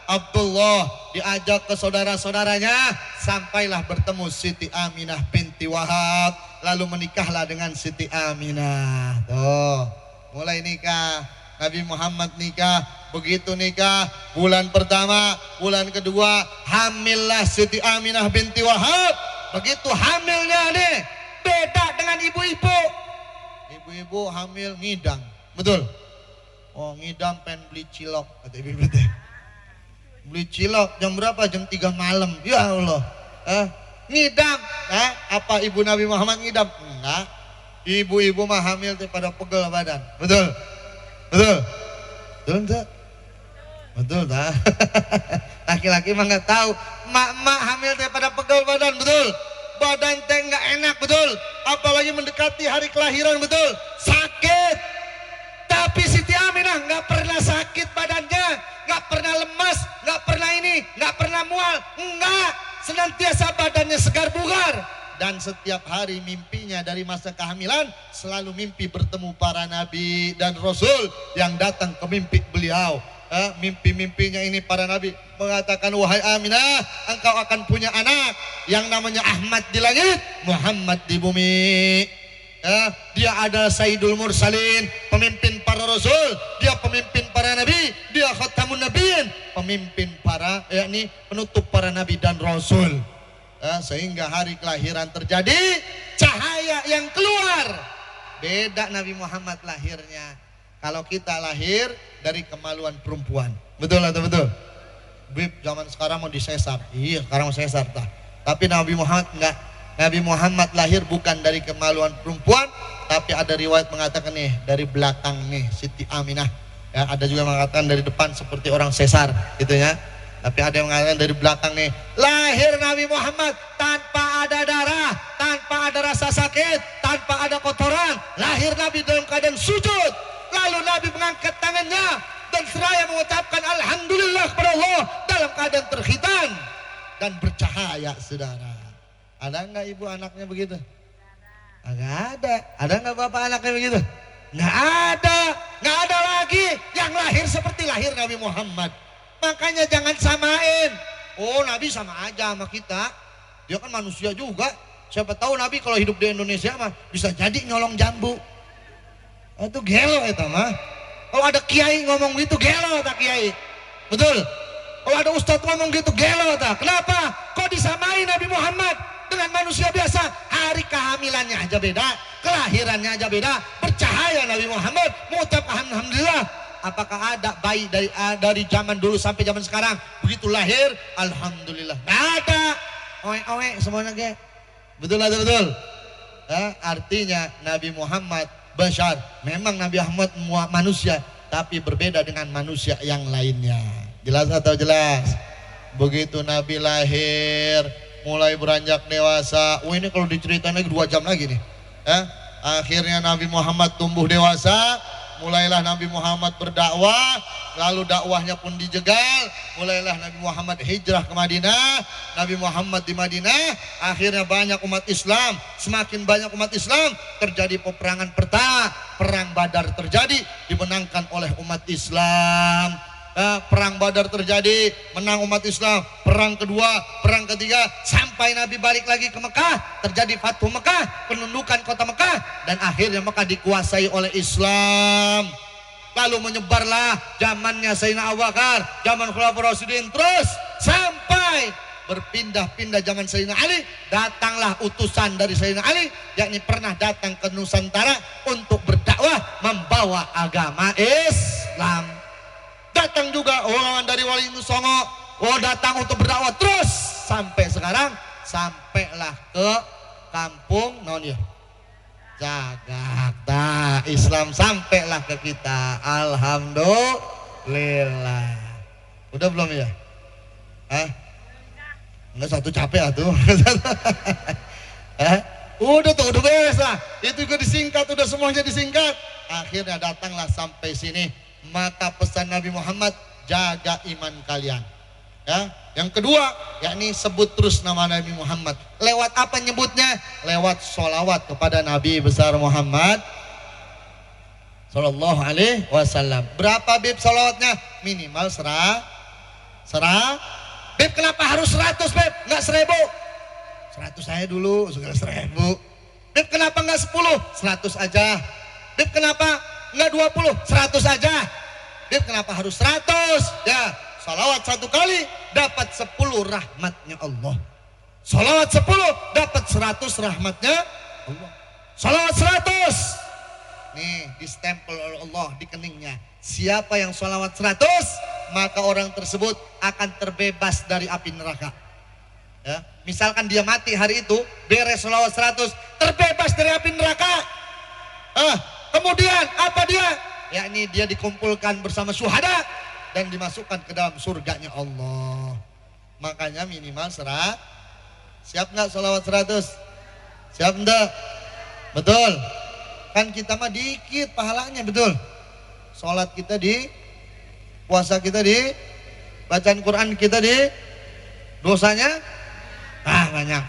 Abdullah diajak ke saudara-saudaranya, sampailah bertemu Siti Aminah binti Wahab, lalu menikahlah dengan Siti Aminah. Tuh, mulai nikah. Nabi Muhammad nikah, begitu nikah, bulan pertama, bulan kedua, hamillah Siti Aminah binti Wahab. Begitu hamilnya nih, beda dengan ibu-ibu. Ibu-ibu hamil ngidam, betul? Oh ngidam pengen beli cilok, kata ibu-ibu teh. Beli cilok jam berapa? Jam 3 malam. Ya Allah. Ngidam. Apa ibu Nabi Muhammad ngidam? Enggak. Ibu-ibu mah hamil teh pada pegel badan. Betul? Betul? Betul enggak? Betul tak? Laki-laki mah nggak tahu. Mak-mak hamil teh pada pegel badan, betul? Badan teh nggak enak, betul? Apalagi mendekati hari kelahiran, betul? Sakit. Tapi Siti Aminah nggak pernah sakit badannya, nggak pernah lemas, nggak pernah ini, nggak pernah mual, enggak. Senantiasa badannya segar bugar. Dan setiap hari mimpinya dari masa kehamilan selalu mimpi bertemu para nabi dan rasul yang datang ke mimpi beliau. Mimpi-mimpinya ini para nabi mengatakan, wahai Aminah, engkau akan punya anak yang namanya Ahmad di langit, Muhammad di bumi. Dia adalah Sayyidul Mursalin, pemimpin para rasul, dia pemimpin para nabi, dia khatamun nabiyin, pemimpin para yakni penutup para nabi dan rasul. Sehingga hari kelahiran terjadi cahaya yang keluar. Beda Nabi Muhammad lahirnya. Kalau kita lahir dari kemaluan perempuan, betul atau betul? Bib zaman sekarang mau disesar, iya sekarang mau sesar tah. Tapi Nabi Muhammad enggak. Nabi Muhammad lahir bukan dari kemaluan perempuan, tapi ada riwayat mengatakan nih dari belakang nih Siti Aminah. Ya, ada juga mengatakan dari depan seperti orang sesar, gitu ya. Tapi ada yang mengatakan dari belakang nih, lahir Nabi Muhammad tanpa ada darah, tanpa ada rasa sakit, tanpa ada kotoran. Lahir Nabi dalam keadaan sujud. Lalu Nabi mengangkat tangannya dan seraya mengucapkan alhamdulillah kepada Allah dalam keadaan terkhitan dan bercahaya, saudara. Ada enggak ibu anaknya begitu? Enggak ada. Ada enggak bapak anaknya begitu? Enggak ada. Enggak ada lagi yang lahir seperti lahir Nabi Muhammad. Makanya jangan samain. Oh Nabi sama aja sama kita. Dia kan manusia juga. Siapa tahu Nabi kalau hidup di Indonesia mah bisa jadi nyolong jambu. Itu gelo itu mah. Kalau ada kiai ngomong gitu gelo tak kiai. Betul. Kalau ada ustadz ngomong gitu gelo tak. Kenapa? Kok disamain Nabi Muhammad dengan manusia biasa? Hari kehamilannya aja beda, kelahirannya aja beda. Bercahaya Nabi Muhammad, mengucap alhamdulillah. Apakah ada bayi dari zaman dulu sampai zaman sekarang begitu lahir alhamdulillah? Nggak ada. Owe semuanya kayak betul atau betul? Artinya Nabi Muhammad bashar, memang Nabi Muhammad manusia, tapi berbeda dengan manusia yang lainnya. Jelas atau jelas? Begitu Nabi lahir, mulai beranjak dewasa. Ini kalau diceritain lagi 2 jam lagi nih. Akhirnya Nabi Muhammad tumbuh dewasa. Mulailah Nabi Muhammad berdakwah, lalu dakwahnya pun dijegal. Mulailah Nabi Muhammad hijrah ke Madinah. Nabi Muhammad di Madinah, akhirnya banyak umat Islam. Semakin banyak umat Islam, terjadi peperangan perang Badar terjadi, dimenangkan oleh umat Islam. Perang Badar terjadi, menang umat Islam. Perang kedua, perang ketiga, sampai Nabi balik lagi ke Mekah, terjadi Fathu Mekah, penundukan kota Mekah, dan akhirnya Mekah dikuasai oleh Islam. Lalu menyebarlah zamannya Sayyidina Abu Bakar, zaman Khulafaur Rasyidin, terus sampai berpindah-pindah zaman Sayyidina Ali. Datanglah utusan dari Sayyidina Ali, yakni pernah datang ke Nusantara untuk berdakwah, membawa agama Islam. Datang juga orang dari Wali Songo, datang untuk berdakwah terus sampai sekarang, sampailah ke kampung non ya Jakarta. Islam sampailah ke kita, alhamdulillah. Udah belum ya? Enggak, satu capek atuh. Udah tuh, udah beres lah. Itu juga disingkat, udah semuanya disingkat. Akhirnya datanglah sampai sini. Maka pesan Nabi Muhammad, jaga iman kalian. Ya, yang kedua, yakni sebut terus nama Nabi Muhammad. Lewat apa nyebutnya? Lewat sholawat kepada Nabi besar Muhammad Sallallahu Alaihi Wasallam. Berapa bib sholawatnya? Minimal serah. Bib kenapa harus 100 bib? Nggak 1000? 100 saya dulu, segala 1000. Bib kenapa nggak 10? 100 aja. Bib kenapa nggak 20? 100 aja. Bib kenapa harus 100? Ya, salawat 1 kali dapat 10 rahmatnya Allah. Salawat 10 dapat 100 rahmatnya Allah. Salawat 100 nih distempel oleh Allah di keningnya. Siapa yang salawat 100, maka orang tersebut akan terbebas dari api neraka. Ya, misalkan dia mati hari itu, beres salawat 100, terbebas dari api neraka. Kemudian apa dia? Yakni dia dikumpulkan bersama syuhada dan dimasukkan ke dalam surganya Allah. Makanya minimal siap nggak salawat 100? Siap enggak? Betul. Kan kita mah dikit pahalanya, betul. Sholat kita di, puasa kita di, bacaan Quran kita di, dosanya banyak.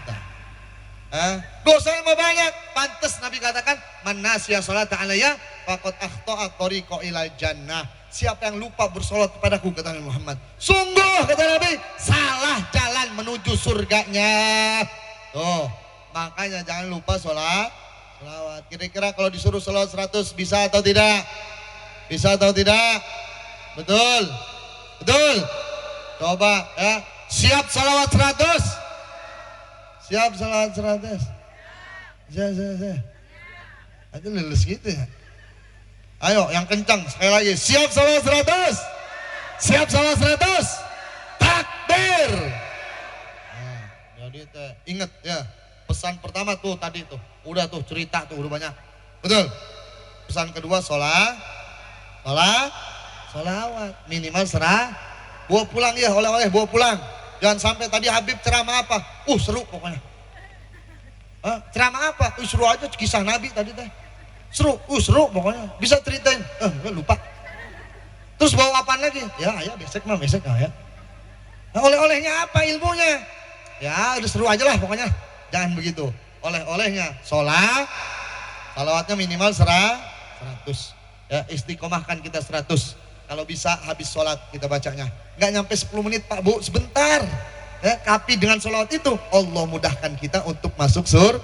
Dosanya mah banyak. Pantes Nabi katakan, man nasiya sholata alayya faqad akhta'a tariqa ilal jannah. Siapa yang lupa bersolat kepadaku, kata Nabi Muhammad, sungguh, kata Nabi, salah jalan menuju surganya. Tuh, makanya jangan lupa salawat. Kira-kira kalau disuruh salawat 100 bisa atau tidak? Bisa atau tidak? Betul? Coba ya, siap salawat 100? Siap salawat 100? Siap. Itu lulus gitu ya. Ayo yang kencang sekali lagi, siap salawat 100? Siap salawat 100? Takbir. Nah, jadi ingat ya, pesan pertama tuh tadi tuh, udah tuh cerita tuh udah banyak. Betul. Pesan kedua salawat minimal bawa pulang ya, oleh-oleh bawa pulang. Jangan sampai tadi Habib ceramah apa? Seru pokoknya. Ceramah apa? Seru aja kisah Nabi tadi teh. Seru pokoknya. Bisa ceritain. Lupa. Terus bawa apaan lagi? Ya besok ya. Nah, oleh-olehnya apa ilmunya? Ya udah seru aja lah pokoknya. Jangan begitu. Oleh-olehnya salawatnya minimal 100. Ya, istiqomahkan kita 100. Kalau bisa habis sholat kita bacanya. Nggak nyampe 10 menit Pak Bu, sebentar. Ya, tapi dengan sholawat itu Allah mudahkan kita untuk masuk surga.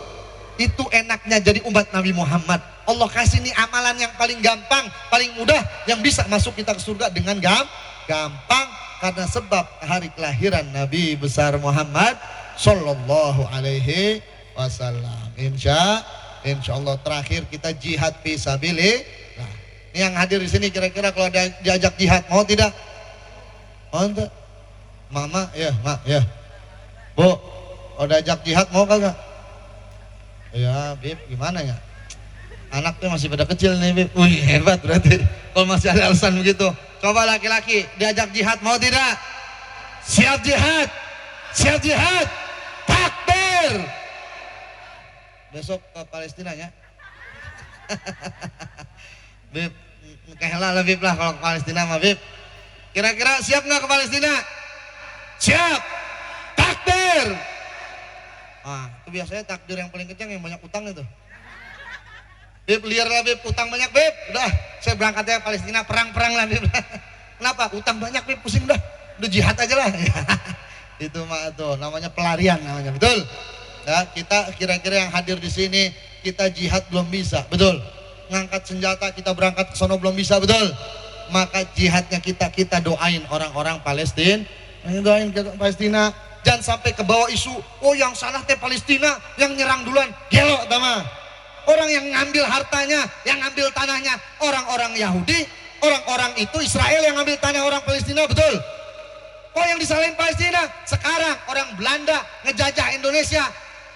Itu enaknya jadi umat Nabi Muhammad. Allah kasih nih amalan yang paling gampang, paling mudah, yang bisa masuk kita ke surga dengan gampang. Karena sebab hari kelahiran Nabi besar Muhammad Sallallahu Alaihi Wasallam. Insya Allah terakhir kita jihad fisabilillah. Nah, ini yang hadir di sini kira-kira kalau diajak jihad mau tidak? Mau enggak? Mama ya, Mak ya. Bu, kalau diajak jihad mau kagak? Ya, Bib, gimana ya? Anaknya masih pada kecil nih, Bib. Wih, hebat berarti. Kalau masih ada alasan begitu. Coba laki-laki diajak jihad mau tidak? Siap jihad. Siap jihad. Takbir. Besok ke Palestina ya. Bib, kehela lah Bib lah kalau ke Palestina mah Bib. Kira-kira siap nggak ke Palestina? Siap. Takbir. Itu biasanya takdir yang paling kencang yang banyak utang itu. Bib, liar lah Bib, utang banyak Bib. Udah, saya berangkatnya Palestina, perang-perang lah Bib. Kenapa? Utang banyak Bib, pusing udah jihad aja lah. Itu mah tuh namanya pelarian namanya, betul? Ya, kita kira-kira yang hadir di sini kita jihad belum bisa, betul? Ngangkat senjata kita berangkat ke sono belum bisa, betul? Maka jihadnya kita doain orang-orang Palestina, doain Palestina. Jangan sampai ke bawah isu, yang salah teh Palestina, yang nyerang duluan, gelo tama. Orang yang ngambil hartanya, yang ngambil tanahnya, orang-orang Yahudi, orang-orang itu Israel yang ngambil tanah orang Palestina, betul? Yang disalahin Palestina? Sekarang orang Belanda ngejajah Indonesia,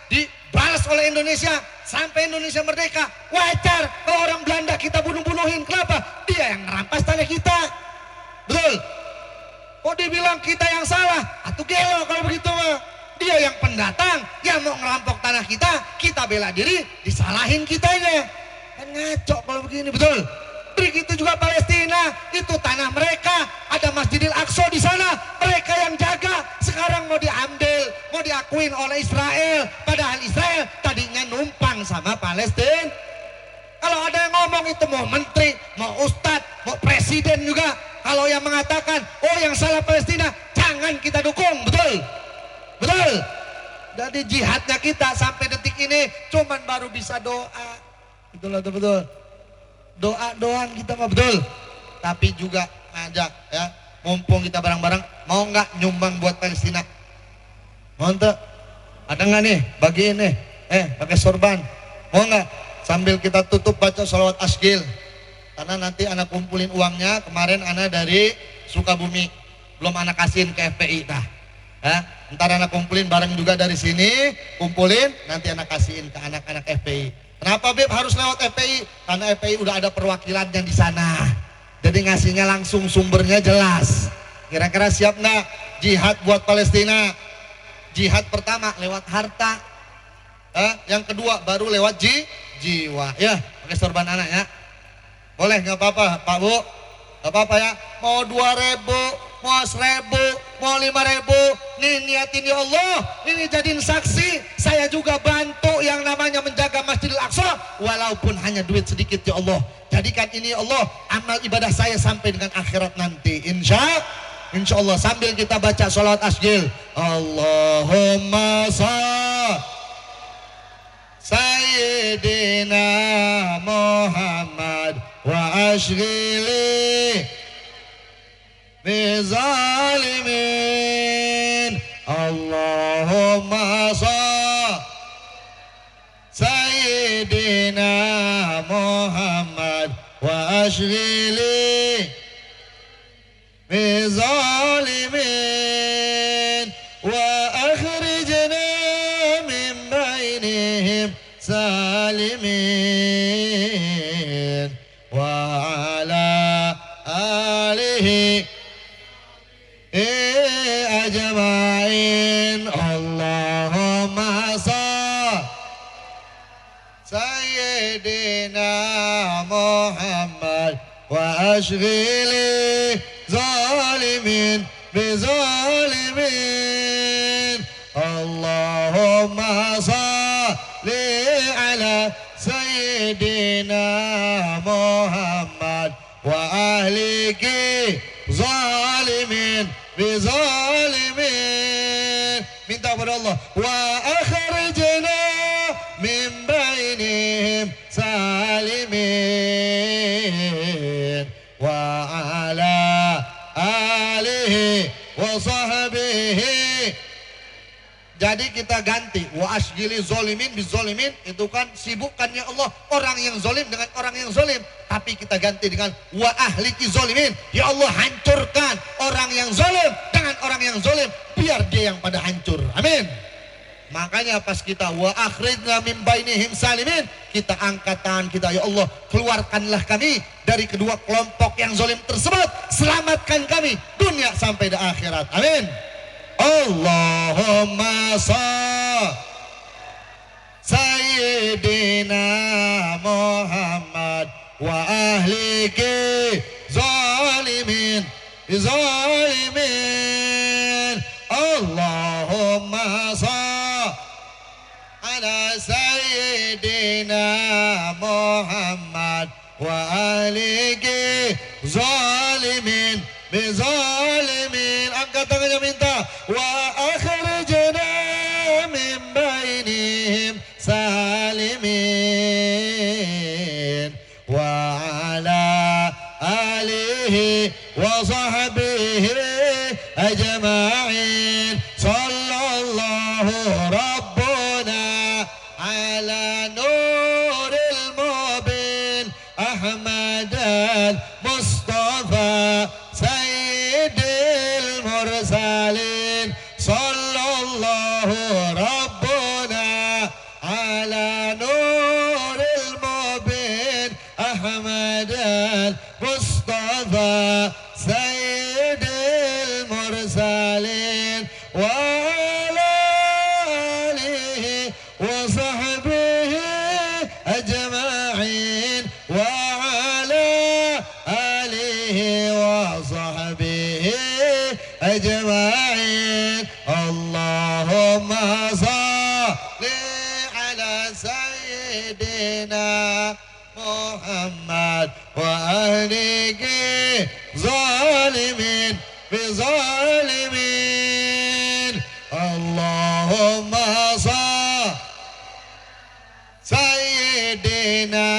dibalas oleh Indonesia, sampai Indonesia merdeka. Wajar kalau orang Belanda kita bunuh-bunuhin, kenapa? Dia yang ngerampas tanah kita, betul? Dibilang kita yang salah, atuh gelo kalau begitu mah. Dia yang pendatang, yang mau ngerampok tanah tanah kita bela diri, disalahin kitanya. Kan ngaco kalau begini, betul? Begitu juga Palestina, itu tanah mereka, ada Masjidil Aqsa di sana, mereka yang jaga. Sekarang mau diambil, mau diakuin oleh Israel, padahal Israel tadinya numpang sama Palestina. Kalau ada yang ngomong itu mau menteri, mau ustadz, mau presiden juga, kalau yang mengatakan oh yang salah Palestina, jangan kita dukung, betul? Betul? Jadi jihadnya kita sampai detik ini cuman baru bisa doa. Betul. Doa doang kita mah, betul. Tapi juga ngajak ya, mumpung kita bareng-bareng, mau nggak nyumbang buat Palestina? Mau nggak? Ada nggak nih? Bagiin nih, pakai sorban. Mau nggak? Sambil kita tutup baca sholawat asgil. Karena nanti anak kumpulin uangnya. Kemarin anak dari Sukabumi, belum anak kasihin ke FPI dah. Ya, ntar anak kumpulin bareng juga dari sini, kumpulin, nanti anak kasihin ke anak-anak FPI. Kenapa Beb harus lewat FPI? Karena FPI udah ada perwakilannya di sana. Jadi ngasihnya langsung, sumbernya jelas. Kira-kira siap nggak jihad buat Palestina? Jihad pertama lewat harta, yang kedua baru lewat jiwa. Ya, pakai sorban anak ya. Boleh, nggak apa-apa Pak Bu, nggak apa-apa ya. Mau 2.000, mau 1.000, mau 5.000, nih niatin ya Allah, ini jadiin saksi. Saya juga bantu yang namanya menjaga Masjidil Aqsa, walaupun hanya duit sedikit ya Allah. Jadikan ini ya Allah amal ibadah saya sampai dengan akhirat nanti. Insya Allah sambil kita baca sholawat asgil. Allahumma Sayyidina Muhammad wa ashghili bizalimin. Allahumma Sayyidina Muhammad wa ashghili bizalimin wa akhrijna min bainihim salimin wa ala alihi ajma'in. Allahumma Sayyidina Muhammad wa ashghili zalimin bizalimin. Allahumma salli ala Sayyidina Muhammad wa ahliki zalimin bizalimin. Minta kepada Allah, wa akhrijna min bainihim salimin wa ala alihi wa sahbihi. Jadi kita ganti wa asgili zolimin bizolimin, itu kan sibukkannya Allah orang yang zolim dengan orang yang zolim. Tapi kita ganti dengan wa ahliki zolimin, ya Allah hancurkan orang yang zolim dengan orang yang zolim, biar dia yang pada hancur. Amin. Makanya pas kita wa akhrijna min bainihim salimin, kita angkat tangan kita, ya Allah keluarkanlah kami dari kedua kelompok yang zolim tersebut, selamatkan kami dunia sampai di akhirat. Amin. Allahumma Sayyidina Muhammad wa ahliki zalimin zalimin. Allahumma ala Sayyidina Muhammad wa ahliki zalimin bizalimin. Angkat tangannya minta wa akhrijna min bainihim salimin wa ala alihi wa sahbihi ajma'in. Sallallahu rabbuna ala nuril mubin Ahmad al-Mustafa Sayyidil Mursalin. Sallallahu rabbuna ala nuril mubin Ahmad al-Mustafa Sayyidil Mursalin wa ala alihi wa salli ala sayyidina Muhammad wa alihi zalimin bizalimin. Allahumma salli sayyidina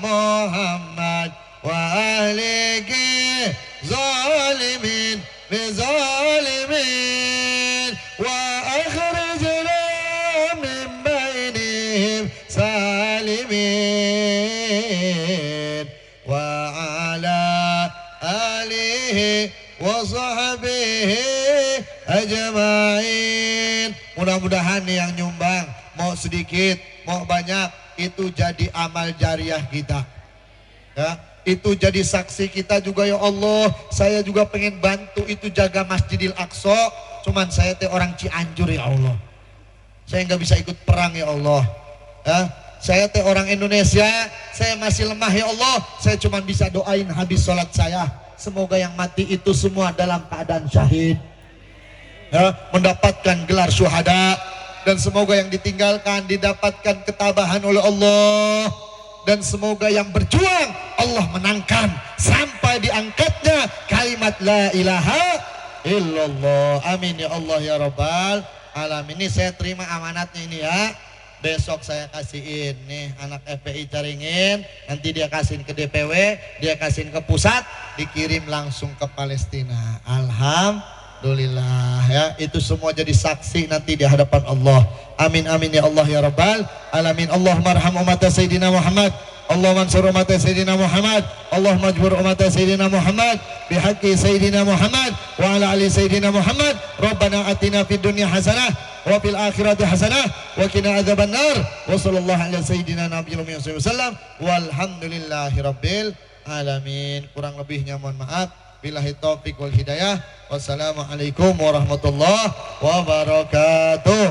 Muhammad wa alihi zalimin bizalimin wa akhrijna min bainihim salimin wa ala alihi wa sahbihi ajma'in. Mudah-mudahan yang nyumbang mau sedikit mau banyak itu jadi amal jariah kita ya, itu jadi saksi kita juga. Ya Allah, saya juga pengen bantu itu jaga Masjidil Aqsa, cuman saya teh orang Cianjur ya Allah, saya nggak bisa ikut perang ya Allah ya. Saya teh orang Indonesia, saya masih lemah ya Allah, saya cuman bisa doain habis sholat saya, semoga yang mati itu semua dalam keadaan syahid ya, mendapatkan gelar syuhada, dan semoga yang ditinggalkan didapatkan ketabahan oleh Allah, dan semoga yang berjuang Allah menangkan sampai diangkatnya kalimat la ilaha illallah. Amin ya Allah ya Rabbal alamin. Ini saya terima amanatnya ini ya, besok saya kasihin nih anak FPI Caringin, nanti dia kasihin ke DPW, dia kasihin ke pusat, dikirim langsung ke Palestina. Alhamdulillah ya, itu semua jadi saksi nanti di hadapan Allah. Amin amin ya Allah ya Rabbal alamin. Allahumma arham umat Sayyidina Muhammad, Allahumma ansur umat Sayyidina Muhammad, Allahumma ajbur umat Sayyidina Muhammad bihaqqi Sayyidina Muhammad wa ala ali Sayyidina Muhammad. Rabbana atina fid dunya hasanah wa fil akhirati hasanah wa qina adzabannar. Wa sallallahu ala sayyidina nabiyina Muhammad sallam walhamdulillahi rabbil alamin. Kurang lebihnya mohon maaf. Billahi taufiq wal hidayah. Wassalamualaikum warahmatullahi wabarakatuh.